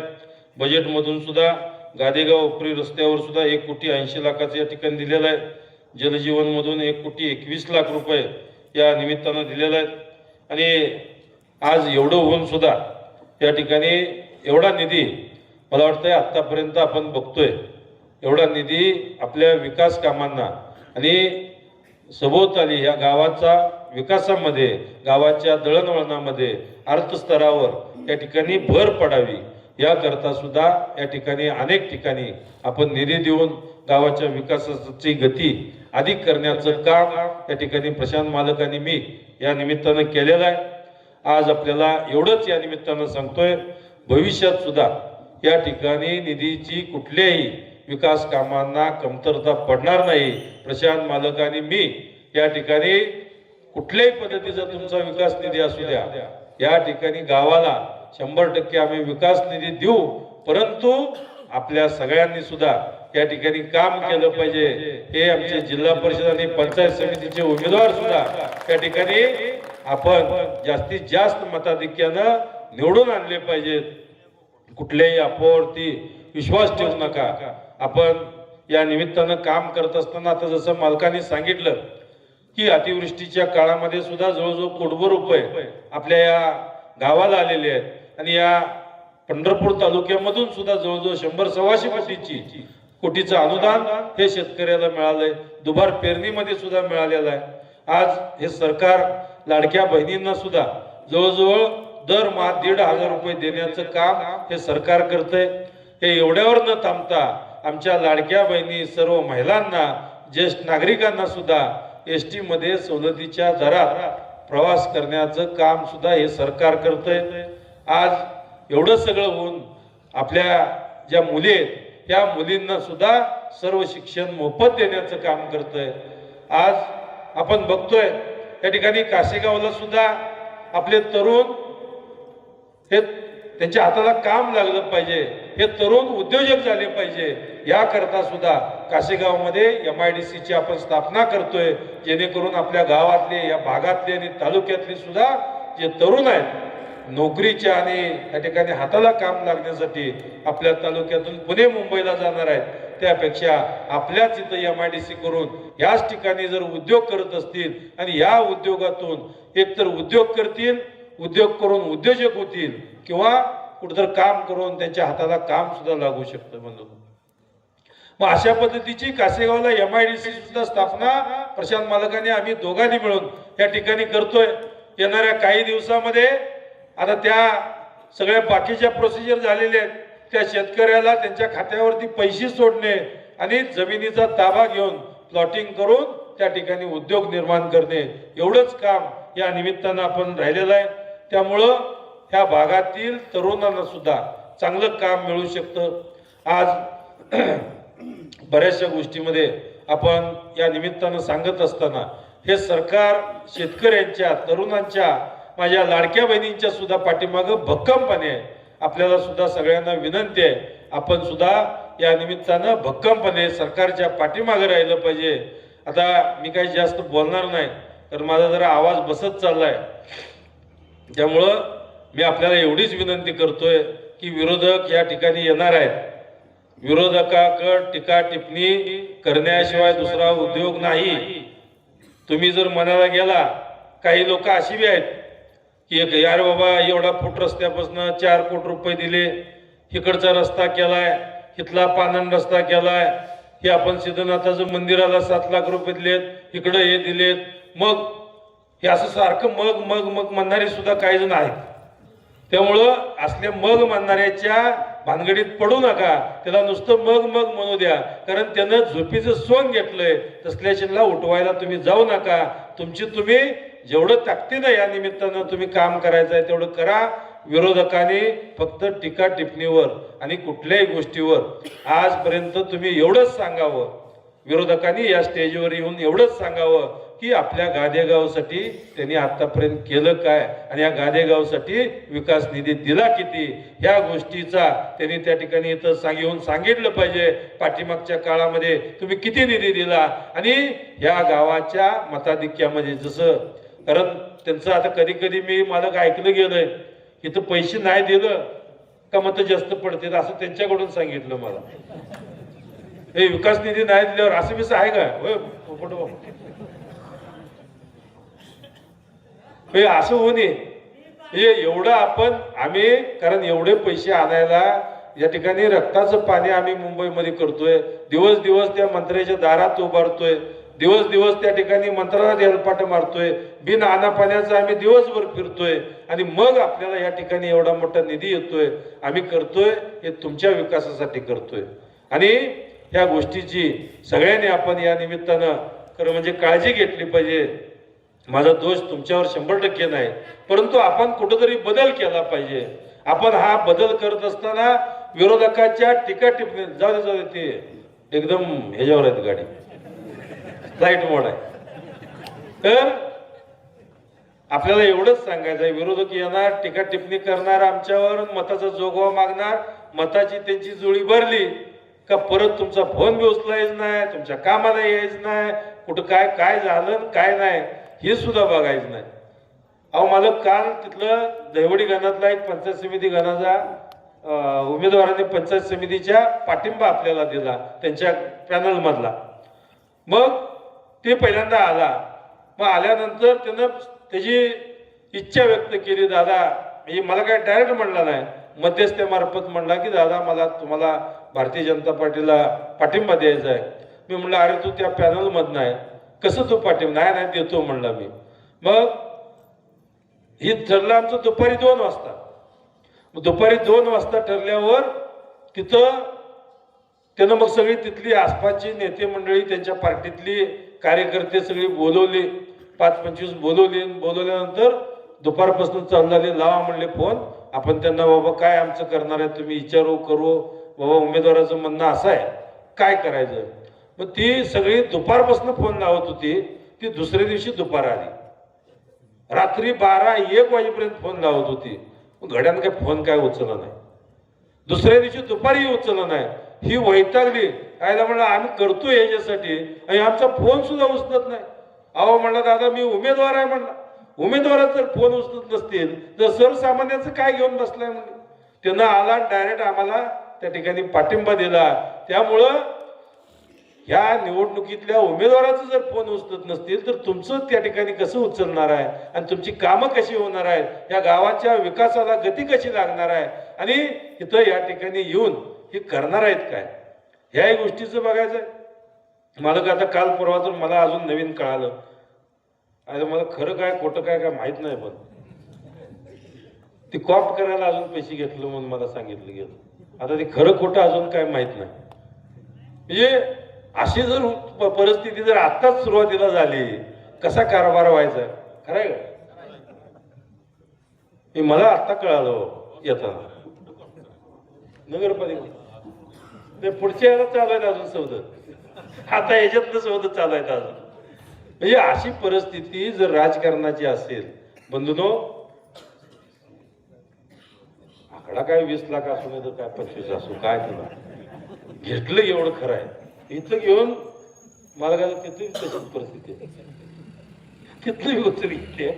बजेटमधून सुद्धा गादेगाव उपरी रस्त्यावर सुद्धा 1,80 लाखाचं या ठिकाणी दिलेलं आहे. जलजीवन मधून 1,21 लाख रुपये या निमित्तानं दिलेलं आहे. आणि आज एवढं होऊन सुद्धा या ठिकाणी एवढा निधी मला वाटतंय आत्तापर्यंत आपण बघतोय, एवढा निधी आपल्या विकास कामांना आणि सभोवताली या गावाचा विकासामध्ये, गावाच्या दळणवळणामध्ये, अर्थस्तरावर या ठिकाणी भर पडावी याकरता सुद्धा या ठिकाणी अनेक ठिकाणी आपण निधी देऊन गावाच्या विकासाची गती अधिक करण्याचं काम या ठिकाणी प्रशांत मालक आणि मी या निमित्तानं केलेलं आहे. आज आपल्याला एवढंच या निमित्तानं सांगतोय, भविष्यात सुद्धा या ठिकाणी निधीची कुठल्याही विकास कामांना कमतरता पडणार नाही. प्रशांत मालक आणि मी या ठिकाणी कुठल्याही पद्धतीचा तुमचा विकास निधी असू द्या, या ठिकाणी गावाला 100% आम्ही विकास निधी देऊ, परंतु आपल्या सगळ्यांनी सुद्धा या ठिकाणी काम केलं पाहिजे. हे आमचे जिल्हा परिषद आणि पंचायत समितीचे उमेदवार सुद्धा या ठिकाणी आपण जास्तीत जास्त मताधिक्यानं निवडून आणले पाहिजेत. कुठल्याही अफवावरती विश्वास ठेवू नका. आपण या निमित्तानं काम करत असताना आता जसं मालकांनी सांगितलं की अतिवृष्टीच्या काळामध्ये सुद्धा जवळजवळ कोटभर रुपये आपल्या या गावाला आलेले आहेत आणि या पंढरपूर तालुक्यामधून सुद्धा जवळजवळ 100-125 कोटीचं अनुदान हे शेतकऱ्याला मिळालंय. दुबार पेरणीमध्ये सुद्धा मिळालेलं आहे. आज हे सरकार लाडक्या बहिणींना सुद्धा जवळजवळ दरमहा 1,500 रुपये देण्याचं काम हे सरकार करतंय. हे एवढ्यावर न थांबता आमच्या लाडक्या बहिणी, सर्व महिलांना, ज्येष्ठ नागरिकांना सुद्धा ST मध्ये सवलतीच्या दरात प्रवास करण्याचं काम सुद्धा हे सरकार करतंय. आज एवढं सगळं होऊन आपल्या ज्या मुली आहेत त्या मुलींना सुद्धा सर्व शिक्षण मोफत देण्याचं काम करतंय. आज आपण बघतोय या ठिकाणी कासेगावला सुद्धा आपले तरुण हे त्यांच्या हाताला काम लागलं पाहिजे, हे तरुण उद्योजक झाले पाहिजे. याकरता सुद्धा कासेगावमध्ये MIDC ची आपण स्थापना करतोय, जेणेकरून आपल्या गावातले, या भागातले आणि तालुक्यातले सुद्धा जे तरुण आहेत नोकरीच्या आणि या ठिकाणी हाताला काम लागण्यासाठी आपल्या तालुक्यातून पुणे मुंबईला जाणार आहेत, त्यापेक्षा आपल्याच इथं MIDC करून याच ठिकाणी जर उद्योग करत असतील आणि या उद्योगातून एकतर उद्योग करतील, उद्योग करून उद्योजक होतील, किंवा कुठेतरी काम करून त्यांच्या हाताला काम सुद्धा लागू शकतं. म्हणून मग अशा पद्धतीची कासेगावला MIDC सुद्धा स्थापना प्रशांत मालकांनी आम्ही दोघांनी मिळून या ठिकाणी करतोय. येणाऱ्या काही दिवसामध्ये आता त्या सगळ्या बाकीच्या प्रोसिजर झालेल्या आहेत, त्या शेतकऱ्याला त्यांच्या खात्यावरती पैसे सोडणे आणि जमिनीचा ताबा घेऊन प्लॉटिंग करून त्या ठिकाणी उद्योग निर्माण करणे, एवढंच काम या निमित्तानं आपण राहिलेलं आहे. त्यामुळं ह्या भागातील तरुणांना सुद्धा चांगलं काम मिळू शकतं. आज बऱ्याचशा गोष्टीमध्ये आपण या निमित्तानं सांगत असताना हे सरकार शेतकऱ्यांच्या, तरुणांच्या, माझ्या लाडक्या बहिणींच्या सुद्धा पाठीमागं भक्कमपणे आहे. आपल्याला सुद्धा सगळ्यांना विनंती आहे, आपण सुद्धा या निमित्तानं भक्कमपणे सरकारच्या पाठीमागं राहिलं पाहिजे. आता मी काही जास्त बोलणार नाही, तर माझा जरा आवाज बसत चाललाय. त्यामुळं मी आपल्याला एवढीच विनंती करतोय की विरोधक या ठिकाणी येणार आहेत, विरोधकाकडे टीका टिप्पणी करण्याशिवाय दुसरा उद्योग नाही. तुम्ही जर मनाला गेला, काही लोक अशी बी आहेत की एक यार बाबा एवढा फूट रस्त्यापासून 4 कोटी रुपये दिले, इकडचा रस्ता केलाय, इथला पानन रस्ता केलाय, हे आपण सिद्धनाथाचं मंदिराला 7 लाख रुपये दिलेत, इकडे हे दिलेत, मग हे असं सारखं मग मग मग म्हणणारे सुद्धा काही जण आहेत. त्यामुळं असल्या मग म्हणणाऱ्याच्या भानगडीत पडू नका, त्याला नुसतं मग मग म्हणू द्या, कारण त्यानं झोपीचं सोंग घेतलंय. तसल्याशीला उठवायला तुम्ही जाऊ नका. तुमची तुम्ही जेवढं ताकदीनं या निमित्तानं तुम्ही काम करायचं आहे तेवढं करा. विरोधकांनी फक्त टीका टिप्पणीवर आणि कुठल्याही गोष्टीवर आजपर्यंत तुम्ही एवढंच सांगावं, विरोधकांनी या स्टेजवर येऊन एवढंच सांगावं की आपल्या गादेगावसाठी त्यांनी आतापर्यंत केलं काय आणि या गादेगावसाठी विकास निधी दिला किती, ह्या गोष्टीचा त्यांनी त्या ठिकाणी इथं येऊन सांगितलं पाहिजे. पाठीमागच्या काळामध्ये तुम्ही किती निधी दिला आणि या गावाच्या मताधिक्यामध्ये जसं, कारण त्यांचं आता कधी कधी मी मला ऐकलं गेलंय इथं पैसे नाही दिलं का मत जास्त पडते, असं त्यांच्याकडून सांगितलं मला. हे विकास निधी नाही दिल्यावर असं बिसं आहे का? म्हणजे असं होऊ नये. म्हणजे एवढं आम्ही कारण एवढे पैसे आणायला या ठिकाणी रक्ताचं पाणी आम्ही मुंबईमध्ये करतोय. दिवस दिवस त्या मंत्र्याच्या दारात उभारतोय, दिवस दिवस त्या ठिकाणी मंत्रालयात हेलपाट मारतोय, बिन आना पाण्याचा आम्ही दिवसभर फिरतोय आणि मग आपल्याला या ठिकाणी एवढा मोठा निधी येतोय. आम्ही करतोय हे तुमच्या विकासासाठी करतोय आणि या गोष्टीची सगळ्यांनी आपण या निमित्तानं खरं म्हणजे काळजी घेतली पाहिजे. माझा दोष तुमच्यावर 100% नाही, परंतु आपण कुठेतरी बदल केला पाहिजे. आपण हा बदल करत असताना विरोधकाच्या टीका टिप्पणी जाऊ दे ते एकदम ह्याच्यावर आहेत, गाडी फ्लाईट मोड आहे. तर आपल्याला एवढंच सांगायचं आहे, विरोधक येणार, टीका टिप्पणी करणार आमच्यावर, मताचा जोगवा मागणार, मताची त्यांची जुळी भरली का परत तुमचा फोन बी उचलायच नाही, तुमच्या कामाला यायचं नाही, कुठं काय काय झालं काय नाही हे सुद्धा बघायचं नाही. अहो मला काल तिथलं दहिवडी गणातला एक पंचायत समिती गणाचा उमेदवारांनी पंचायत समितीच्या पाठिंबा आपल्याला दिला त्यांच्या पॅनल मधला. मग ते पहिल्यांदा आला, मग आल्यानंतर त्यानं त्याची इच्छा व्यक्त केली. दादा म्हणजे मला काय डायरेक्ट म्हणला नाही, मध्यस्थ्यामार्फत म्हणला की दादा मला तुम्हाला भारतीय जनता पार्टीला पाठिंबा द्यायचा आहे. मी म्हणलं अरे तू त्या पॅनल मधनं आहे, कसं तू पाठिंबा? नाही देतो म्हणला मी. मग हे ठरलं आमचं दुपारी 2 वाजता. दुपारी 2 वाजता ठरल्यावर तिथं त्यानं मग सगळी तिथली आसपासची नेते मंडळी, त्यांच्या पार्टीतली कार्यकर्ते सगळी बोलवली, 5-25 बोलवली. बोलवल्यानंतर दुपारपासून चालू झाले, लावा म्हणले फोन, आपण त्यांना बाबा काय आमचं करणार आहे तुम्ही विचारू करू, बाबा उमेदवाराचं म्हणणं असं आहे काय करायचं. मग ती सगळी दुपारपासून फोन लावत होती. ती दुसऱ्या दिवशी दुपार आली, रात्री 12-1 वाजेपर्यंत फोन लावत होती. घड्यानं काय फोन काय उचलला नाही. दुसऱ्या दिवशी दुपारी उचलला नाही. ही वैतागली, आयला म्हणलं आम्ही करतोय याच्यासाठी आणि आमचा फोन सुद्धा उचलत नाही. अहो म्हणला दादा मी उमेदवार आहे म्हणला, उमेदवारात जर फोन उचलत नसतील तर सर्वसामान्याचं काय घेऊन बसलाय म्हणजे. त्यांना आला डायरेक्ट आम्हाला त्या ठिकाणी पाठिंबा दिला. त्यामुळं ह्या निवडणुकीतल्या उमेदवाराचं जर फोन उचलत नसतील तर तुमचं त्या ठिकाणी कसं उचलणार आहे आणि तुमची कामं कशी होणार आहेत, या गावाच्या विकासाला गती कशी लागणार आहे आणि इथं या ठिकाणी येऊन हे करणार आहेत काय, ह्याही गोष्टीचं बघायचं आहे. मला आता काल परवा तर मला अजून नवीन कळालं, आता मला खरं काय खोटं काय काय माहित नाही, पण ती कॉप्ट करायला अजून पैसे घेतलं म्हणून मला सांगितलं गेलं. आता ते खरं खोटं अजून काय माहित नाही. म्हणजे अशी जर परिस्थिती जर आत्ताच सुरुवातीला झाली, कसा कारभार व्हायचा खरंय का? हे मला आत्ता कळालं येताना नगरपालिका ते पुढच्या याला चालू आहेत अजून सौद, आता याच्यातलं सौद चालू आहेत अजून. म्हणजे अशी परिस्थिती जर राजकारणाची असेल बंधूनो, आकडा काय 20 लाख असू नये तर काय 25 असू काय तुला घेतलं एवढं खरं आहे. इथं घेऊन मला काय तिथली तशीच परिस्थिती आहे, तिथली गोष्ट घेतली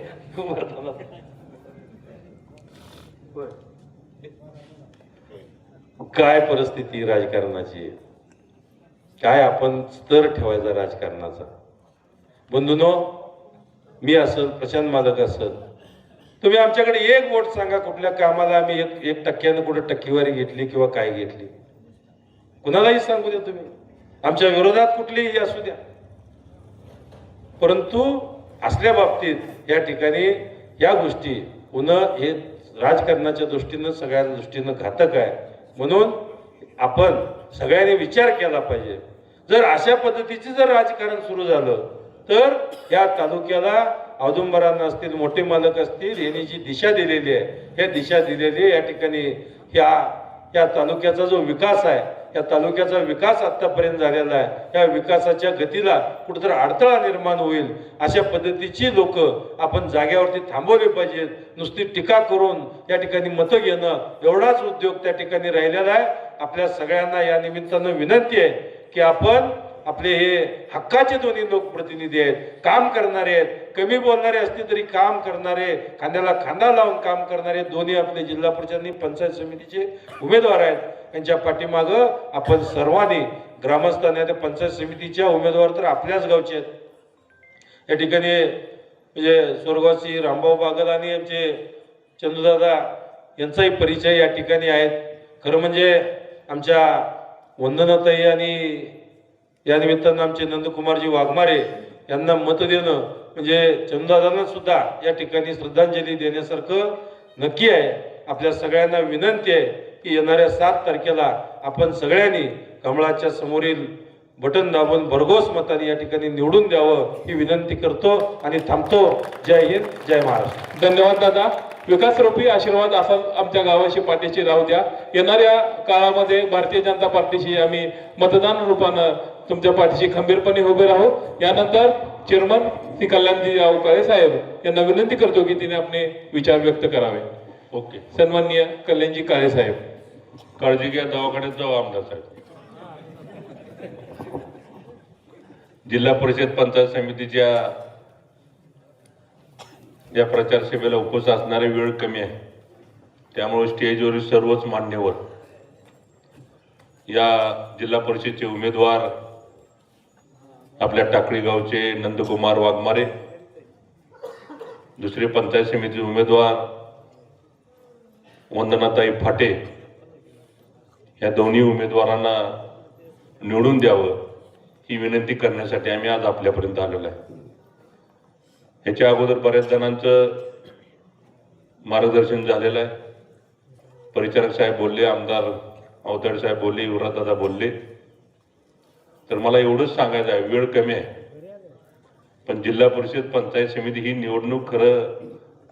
काय परिस्थिती राजकारणाची, काय आपण स्तर ठेवायचा राजकारणाचा. बंधूनो मी असेल, प्रशांत मालक असेल, तुम्ही आमच्याकडे 1 वोट सांगा कुठल्या कामाला आम्ही 1% कुठे टक्केवारी घेतली किंवा काय घेतली, कुणालाही सांगू द्या तुम्ही, आमच्या विरोधात कुठलीही असू द्या. परंतु असल्या बाबतीत या ठिकाणी या गोष्टी पुन्हा हे राजकारणाच्या दृष्टीनं सगळ्या दृष्टीनं घातक आहे. म्हणून आपण सगळ्यांनी विचार केला पाहिजे. जर अशा पद्धतीचे जर राजकारण सुरू झालं तर या तालुक्याला औदुंबरांना असतील, मोठे मालक असतील, यांनी जी दिशा दिलेली आहे, या दिशा दिलेली या ठिकाणी या तालुक्याचा जो विकास आहे, या तालुक्याचा विकास आतापर्यंत झालेला आहे, या विकासाच्या गतीला कुठेतरी अडथळा निर्माण होईल अशा पद्धतीची लोक आपण जाग्यावरती थांबवले पाहिजेत. नुसती टीका करून या ठिकाणी मतं घेणं एवढाच उद्योग त्या ठिकाणी राहिलेला आहे. आपल्या सगळ्यांना या निमित्तानं विनंती आहे की आपण आपले हे हक्काचे दोन्ही लोकप्रतिनिधी आहेत, काम करणारे आहेत, कमी बोलणारे असते तरी काम करणारे, खांद्याला खांदा लावून काम करणारे दोन्ही आपले जिल्हा परिषद पंचायत समितीचे उमेदवार आहेत. यांच्या पाठीमागं आपण सर्वांनी ग्रामस्थांनी, पंचायत समितीच्या उमेदवार तर आपल्याच गावचे आहेत. या ठिकाणी म्हणजे स्वर्गवासी रामभाऊ बागल आणि आमचे चंदूदादा यांचाही परिचय या ठिकाणी आहेत. खरं म्हणजे आमच्या वंदनाताई आणि या निमित्तानं आमचे नंदकुमारजी वाघमारे यांना मत देणं म्हणजे चंदूदादांना सुद्धा या ठिकाणी श्रद्धांजली देण्यासारखं नक्की आहे. आपल्या सगळ्यांना विनंती आहे की येणाऱ्या 7 तारखेला आपण सगळ्यांनी कमळाच्या समोरील बटन दाबून भरघोस मताने या ठिकाणी निवडून द्यावं ही विनंती करतो आणि थांबतो. जय हिंद, जय महाराष्ट्र. धन्यवाद दादा. विकासरूपी आशीर्वाद असा आमच्या गावाशी पाठीशी राहू द्या. येणाऱ्या काळामध्ये भारतीय जनता पार्टीशी आम्ही मतदान रूपानं तुमच्या पाठीशी खंबीरपणे उभे राहू. यानंतर चेअरमन श्री कल्याणजी काळे साहेब यांना विनंती करतो की तिने आपले विचार व्यक्त करावे. ओके. सन्माननीय कल्याणजी काळे साहेब. काळजी घ्या, दवाखान्यात जाऊ आमदार साहेब. जिल्हा परिषद पंचायत समितीच्या या प्रचार सभेला उपस्थित असणारे वेळ कमी आहे, त्यामुळे स्टेजवरील सर्वच मान्यवर या जिल्हा परिषदचे उमेदवार आपल्या टाकळी गावचे नंदकुमार वाघमारे, दुसरे पंचायत समिती उमेदवार वंदनाताई फाटे या दोन्ही उमेदवारांना निवडून द्यावं ही विनंती करण्यासाठी आम्ही आज आपल्यापर्यंत आलेलो आहे. याच्या अगोदर बऱ्याच जणांचं मार्गदर्शन झालेलं आहे. परिचारक साहेब बोलले, आमदार अवताडे साहेब बोलले, युवराजदादा बोलले. तर मला एवढंच सांगायचं आहे, वेळ कमी आहे, पण जिल्हा परिषद पंचायत समिती ही निवडणूक खरं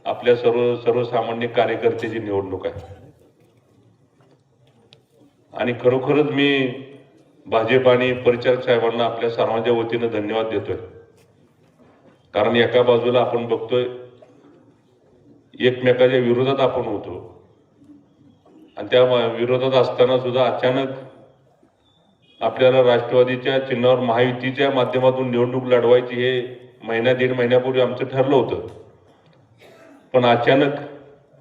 आपल्या सर्वसामान्य कार्यकर्त्याची निवडणूक आहे. आणि खरोखरच मी भाजप आणि परिचारक साहेबांना आपल्या सर्वांच्या वतीनं धन्यवाद देतोय. कारण एका बाजूला आपण बघतोय एकमेकाच्या विरोधात आपण होतो आणि त्या विरोधात असताना सुद्धा अचानक आपल्याला राष्ट्रवादीच्या चिन्हावर महायुतीच्या माध्यमातून निवडणूक लढवायची हे दीड महिन्यापूर्वी आमचं ठरलं होतं. पण अचानक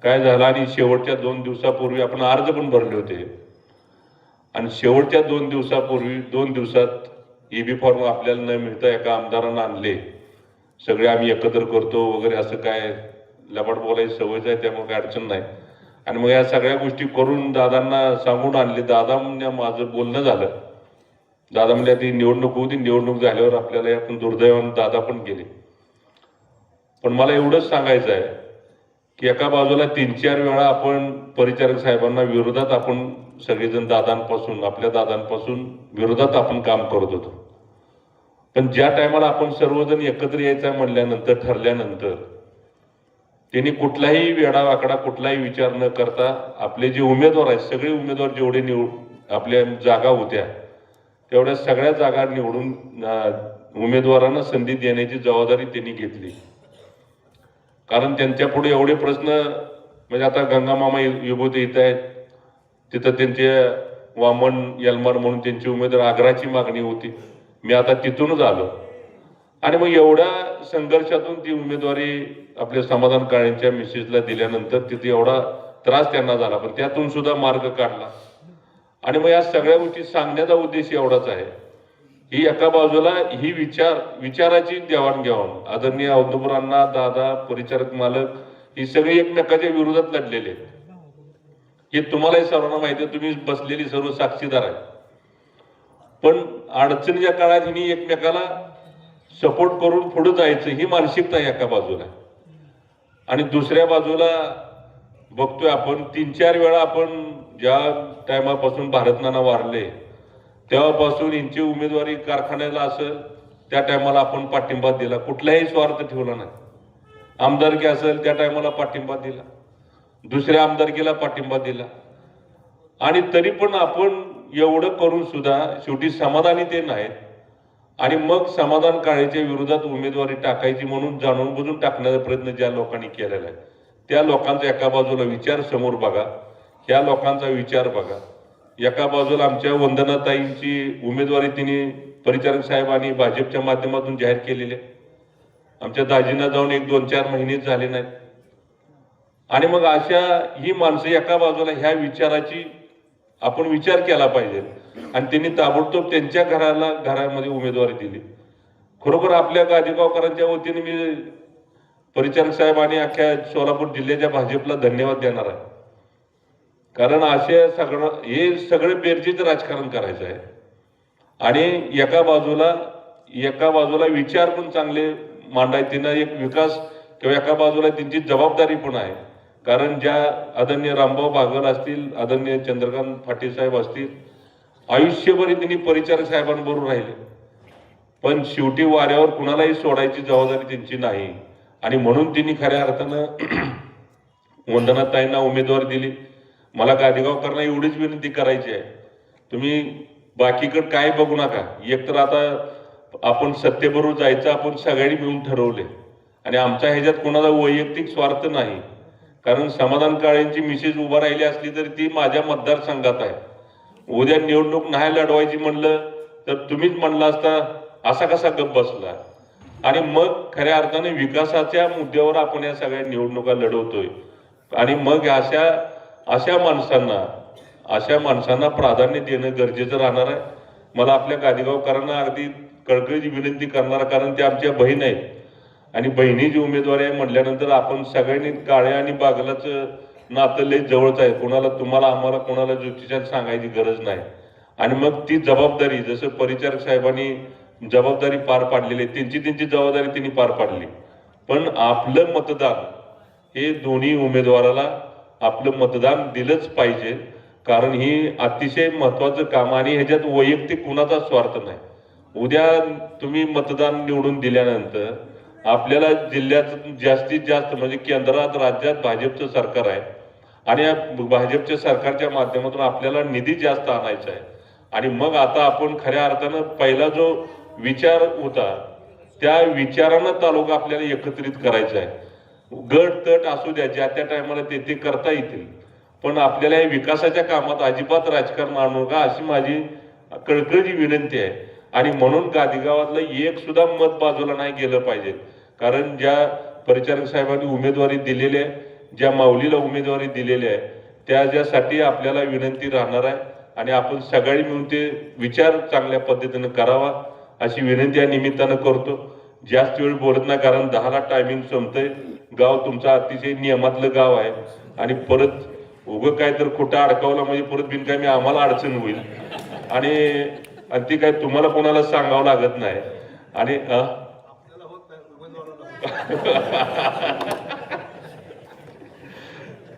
काय झालं आणि शेवटच्या 2 दिवसापूर्वी आपण अर्ज पण भरले होते आणि शेवटच्या 2 दिवसात EB फॉर्म आपल्याला न मिळता एका आमदारांना आणले. सगळे आम्ही एकत्र करतो वगैरे असं काय लबाड बोलायची सवयच आहे, त्यामुळे काय अडचण नाही. आणि मग या सगळ्या गोष्टी करून दादांना सांगून आणले. दादा म्हणजे माझं बोलणं झालं. दादा म्हणजे ती निवडणूक होती, निवडणूक झाल्यावर आपल्याला आपण दुर्दैवानं दादा पण गेले. पण मला एवढंच सांगायचं आहे की एका बाजूला 3-4 वेळा आपण परिचारक साहेबांना विरोधात आपण सगळेजण आपल्या दादांपासून विरोधात आपण काम करत होतो. पण ज्या टायमाला आपण सर्वजण एकत्र यायचं म्हणल्यानंतर ठरल्यानंतर त्यांनी कुठलाही वेडावाकडा कुठलाही विचार न करता आपले जे उमेदवार आहेत सगळे उमेदवार जेवढे आपल्या जागा होत्या तेवढ्या सगळ्या जागा निवडून उमेदवारांना संधी देण्याची जबाबदारी त्यांनी घेतली. कारण त्यांच्या पुढे एवढे प्रश्न म्हणजे आता गंगामामा विभूती येत आहेत, तिथं त्यांचे वामन यलमार म्हणून त्यांची उमेदवार आग्राची मागणी होती. मी आता तिथूनच आलो आणि मग एवढ्या संघर्षातून ती उमेदवारी आपल्या समाधान काळेंच्या मिसेसला दिल्यानंतर तिथे एवढा त्रास त्यांना झाला, पण त्यातून सुद्धा मार्ग काढला. आणि मग या सगळ्या गोष्टी सांगण्याचा उद्देश एवढाच आहे ही एका बाजूला ही विचाराची देवाणघेवाण. आदरणीय औदुंबरांना दादा परिचारक मालक ही सगळी एकमेकाच्या विरोधात लढलेले आहेत. हे तुम्हालाही सर्वांना माहिती आहे, तुम्ही बसलेली सर्व साक्षीदार आहे. पण अडचणीच्या काळात हिनी एकमेकाला सपोर्ट करून पुढे जायचं ही मानसिकता एका बाजूला. आणि दुसऱ्या बाजूला बघतोय आपण 3-4 वेळा आपण ज्या टायमापासून भारतनाना वारले तेव्हापासून यांची उमेदवारी कारखान्याला असेल त्या टायमाला आपण पाठिंबा दिला, कुठलाही स्वार्थ ठेवला नाही. आमदारकी असेल त्या टायमाला पाठिंबा दिला, दुसऱ्या आमदारकीला पाठिंबा दिला. आणि तरी पण आपण एवढं करून सुद्धा शेवटी समाधानी ते नाहीत. आणि मग समाधान काळेच्या विरोधात उमेदवारी टाकायची म्हणून जाणून बुजून टाकण्याचा प्रयत्न ज्या लोकांनी केलेला आहे त्या लोकांचा एका बाजूला विचार समोर बघा, ह्या लोकांचा विचार बघा. एका बाजूला आमच्या वंदनाताईंची उमेदवारी तिने परिचारक साहेबांनी भाजपच्या माध्यमातून जाहीर केलेली आहे. आमच्या दाजींना जाऊन 1-2-4 महिनेच झाले नाहीत. आणि मग अशा ही माणसं एका बाजूला ह्या विचाराची आपण विचार केला पाहिजे आणि त्यांनी ताबडतोब त्यांच्या घरामध्ये उमेदवारी दिली. खरोखर आपल्या गादेगावकरांच्या वतीने मी परिचारक साहेब आणि अख्ख्या सोलापूर जिल्ह्याच्या भाजपला धन्यवाद देणार आहे. कारण असे हे सगळं बेरजेचं राजकारण करायचं आहे. आणि एका बाजूला विचार पण चांगले मांडायचे ना, एक विकास किंवा एका बाजूला त्यांची जबाबदारी पण आहे. कारण ज्या आदरणीय रामभाऊ बागल असतील, आदरणीय चंद्रकांत पाटील साहेब असतील, आयुष्यभर त्यांनी परिचारक साहेबांबरोबर राहिले, पण शेवटी वाऱ्यावर कुणालाही सोडायची जबाबदारी त्यांची नाही. आणि म्हणून त्यांनी खऱ्या अर्थानं वंदनाताईंना उमेदवारी दिली. मला गादेगावकरांना एवढीच विनंती करायची आहे, तुम्ही बाकीकडे काय बघू नका. एकतर आता आपण सत्तेबरोबर जायचं आपण सगळ्यांनी मिळून ठरवले आणि आमच्या ह्याच्यात कोणाला वैयक्तिक स्वार्थ नाही. कारण समाधान काळेंची मिसेस उभा राहिली असली तरी ती माझ्या मतदारसंघात आहे. उद्या निवडणूक नाही लढवायची म्हणलं तर तुम्हीच म्हणला असता असा कसा गप बसला. आणि मग खऱ्या अर्थाने विकासाच्या मुद्द्यावर आपण या सगळ्या निवडणुका लढवतोय. आणि मग अशा माणसांना प्राधान्य देणं गरजेचं राहणार आहे. मला आपल्या गादेगावकरांना अगदी कळकळीची विनंती करणार, कारण ते आमच्या बहीण आहेत आणि बहिणीची उमेदवारी आहे म्हटल्यानंतर आपण सगळ्यांनी काळ्या आणि बागलाचं नातं लय जवळच आहे. कोणाला तुम्हाला आम्हाला कोणाला ज्योतिषात सांगायची गरज नाही. आणि मग ती जबाबदारी जसं परिचारक साहेबांनी जबाबदारी पार पाडलेली आहे, त्यांची जबाबदारी त्यांनी पार पाडली. पण आपलं मतदान हे दोन्ही उमेदवाराला आपलं मतदान दिलंच पाहिजे. कारण ही अतिशय महत्वाचं काम आणि ह्याच्यात वैयक्तिक कुणाचा स्वार्थ नाही. उद्या तुम्ही मतदान निवडून दिल्यानंतर आपल्याला जिल्ह्यात जास्तीत जास्त म्हणजे केंद्रात राज्यात भाजपचं सरकार आहे आणि या भाजपच्या सरकारच्या माध्यमातून आपल्याला निधी जास्त आणायचा आहे. आणि मग आता आपण खऱ्या अर्थानं पहिला जो विचार होता त्या विचारानं तालुका आपल्याला एकत्रित करायचा आहे. गट तट असू द्या, ज्या त्या टायमाला ते करता येतील, पण आपल्याला या विकासाच्या कामात अजिबात राजकारण आणू नका अशी माझी कळकळीची विनंती आहे. आणि म्हणून गादेगावातलं एक सुद्धा मत बाजूला नाही गेलं पाहिजे. कारण ज्या परिचारक साहेबांनी उमेदवारी दिलेली आहे, ज्या माऊलीला उमेदवारी दिलेली आहे, त्यासाठी आपल्याला विनंती राहणार आहे. आणि आपण सगळी मिळून ते विचार चांगल्या पद्धतीनं करावा अशी विनंती या निमित्तानं करतो. जास्त वेळ बोलत नाही, कारण 10ला टायमिंग संपतंय. गाव तुमचं अतिशय नियमातलं गाव आहे आणि परत उगं काय तर खोटं अडकावलं म्हणजे परत बिनकामी आम्हाला अडचण होईल. आणि ती काय तुम्हाला कोणाला सांगावं लागत नाही. आणि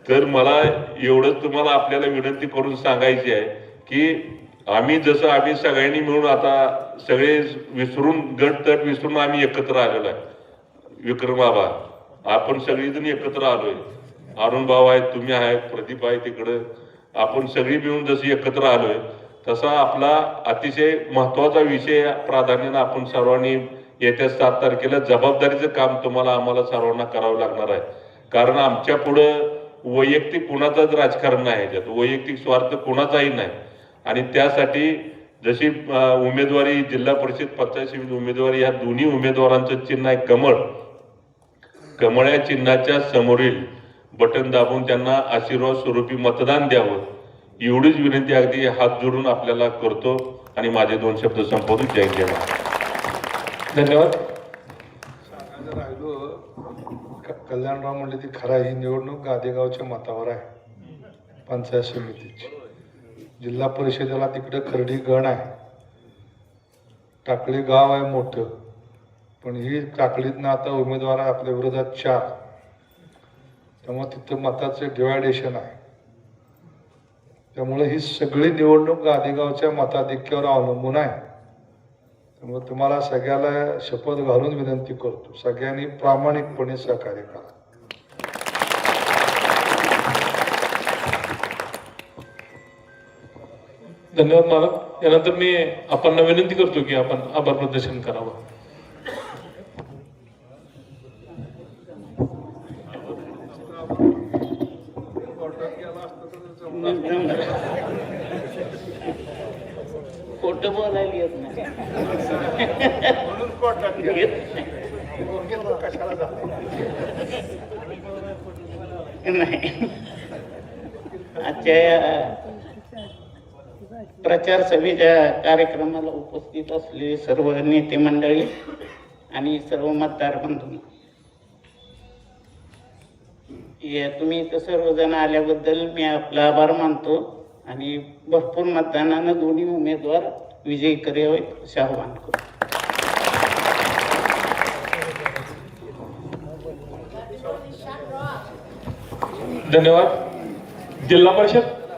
तर मला एवढंच तुम्हाला आपल्याला विनंती करून सांगायची आहे की आम्ही सगळ्यांनी मिळून आता सगळे विसरून गट तट विसरून आम्ही एकत्र आलेलो आहे. विक्रम बाबा आपण सगळीजण एकत्र आलोय. अरुण भाऊ आहेत, तुम्ही आहे, प्रदीप आहे तिकडं, आपण सगळी मिळून जशी एकत्र आलोय तसा आपला अतिशय महत्वाचा विषय प्राधान्याने आपण सर्वांनी येत्या 7 तारखेला जबाबदारीचं काम तुम्हाला आम्हाला सर्वांना करावं लागणार आहे. कारण आमच्या पुढं वैयक्तिक कुणाचंच राजकारण नाही, ह्याच्यात वैयक्तिक स्वार्थ कुणाचाही नाही. आणि त्यासाठी जशी उमेदवारी जिल्हा परिषद पंचायत समिती उमेदवारी या दोन्ही उमेदवारांचं चिन्ह आहे कमळ. कमळ या चिन्हाच्या समोरील बटन दाबून त्यांना आशीर्वाद स्वरूपी मतदान द्यावं एवढीच विनंती अगदी हात जोडून आपल्याला करतो आणि माझे 2 शब्द संपवतो. जय जय. धन्यवाद. राहिलो कल्याणराव म्हणले ती खरा, ही निवडणूक गादेगावच्या मतावर आहे. पंचायत समितीची जिल्हा परिषदेला तिकडे खर्डी गण आहे, टाकळी गाव आहे मोठं, पण ही टाकळीतनं आता उमेदवार आपल्या विरोधात 4, त्यामुळे तिथं मताचं डिवायडेशन आहे. त्यामुळे ही सगळी निवडणूक गादेगावच्या मताधिक्यावर अवलंबून आहे. त्यामुळे तुम्हाला सगळ्याला शपथ घालून विनंती करतो, सगळ्यांनी प्रामाणिकपणे सहकार्य करा. धन्यवाद मालक. यानंतर मी आपण विनंती करतो की आपण आभार प्रदर्शन करावं. खोटं बोलायला येत नाही. नाही, आजच्या या प्रचार सभेच्या कार्यक्रमाला उपस्थित असलेले सर्व नेते मंडळी आणि सर्व मतदार बंधू, तुम्ही इथं सर्वजण आल्याबद्दल मी आपला आभार मानतो आणि भरपूर मतदानानं दोन्ही उमेदवार विजयी करावेत असे आवाहन करतो. धन्यवाद. जिल्हा परिषद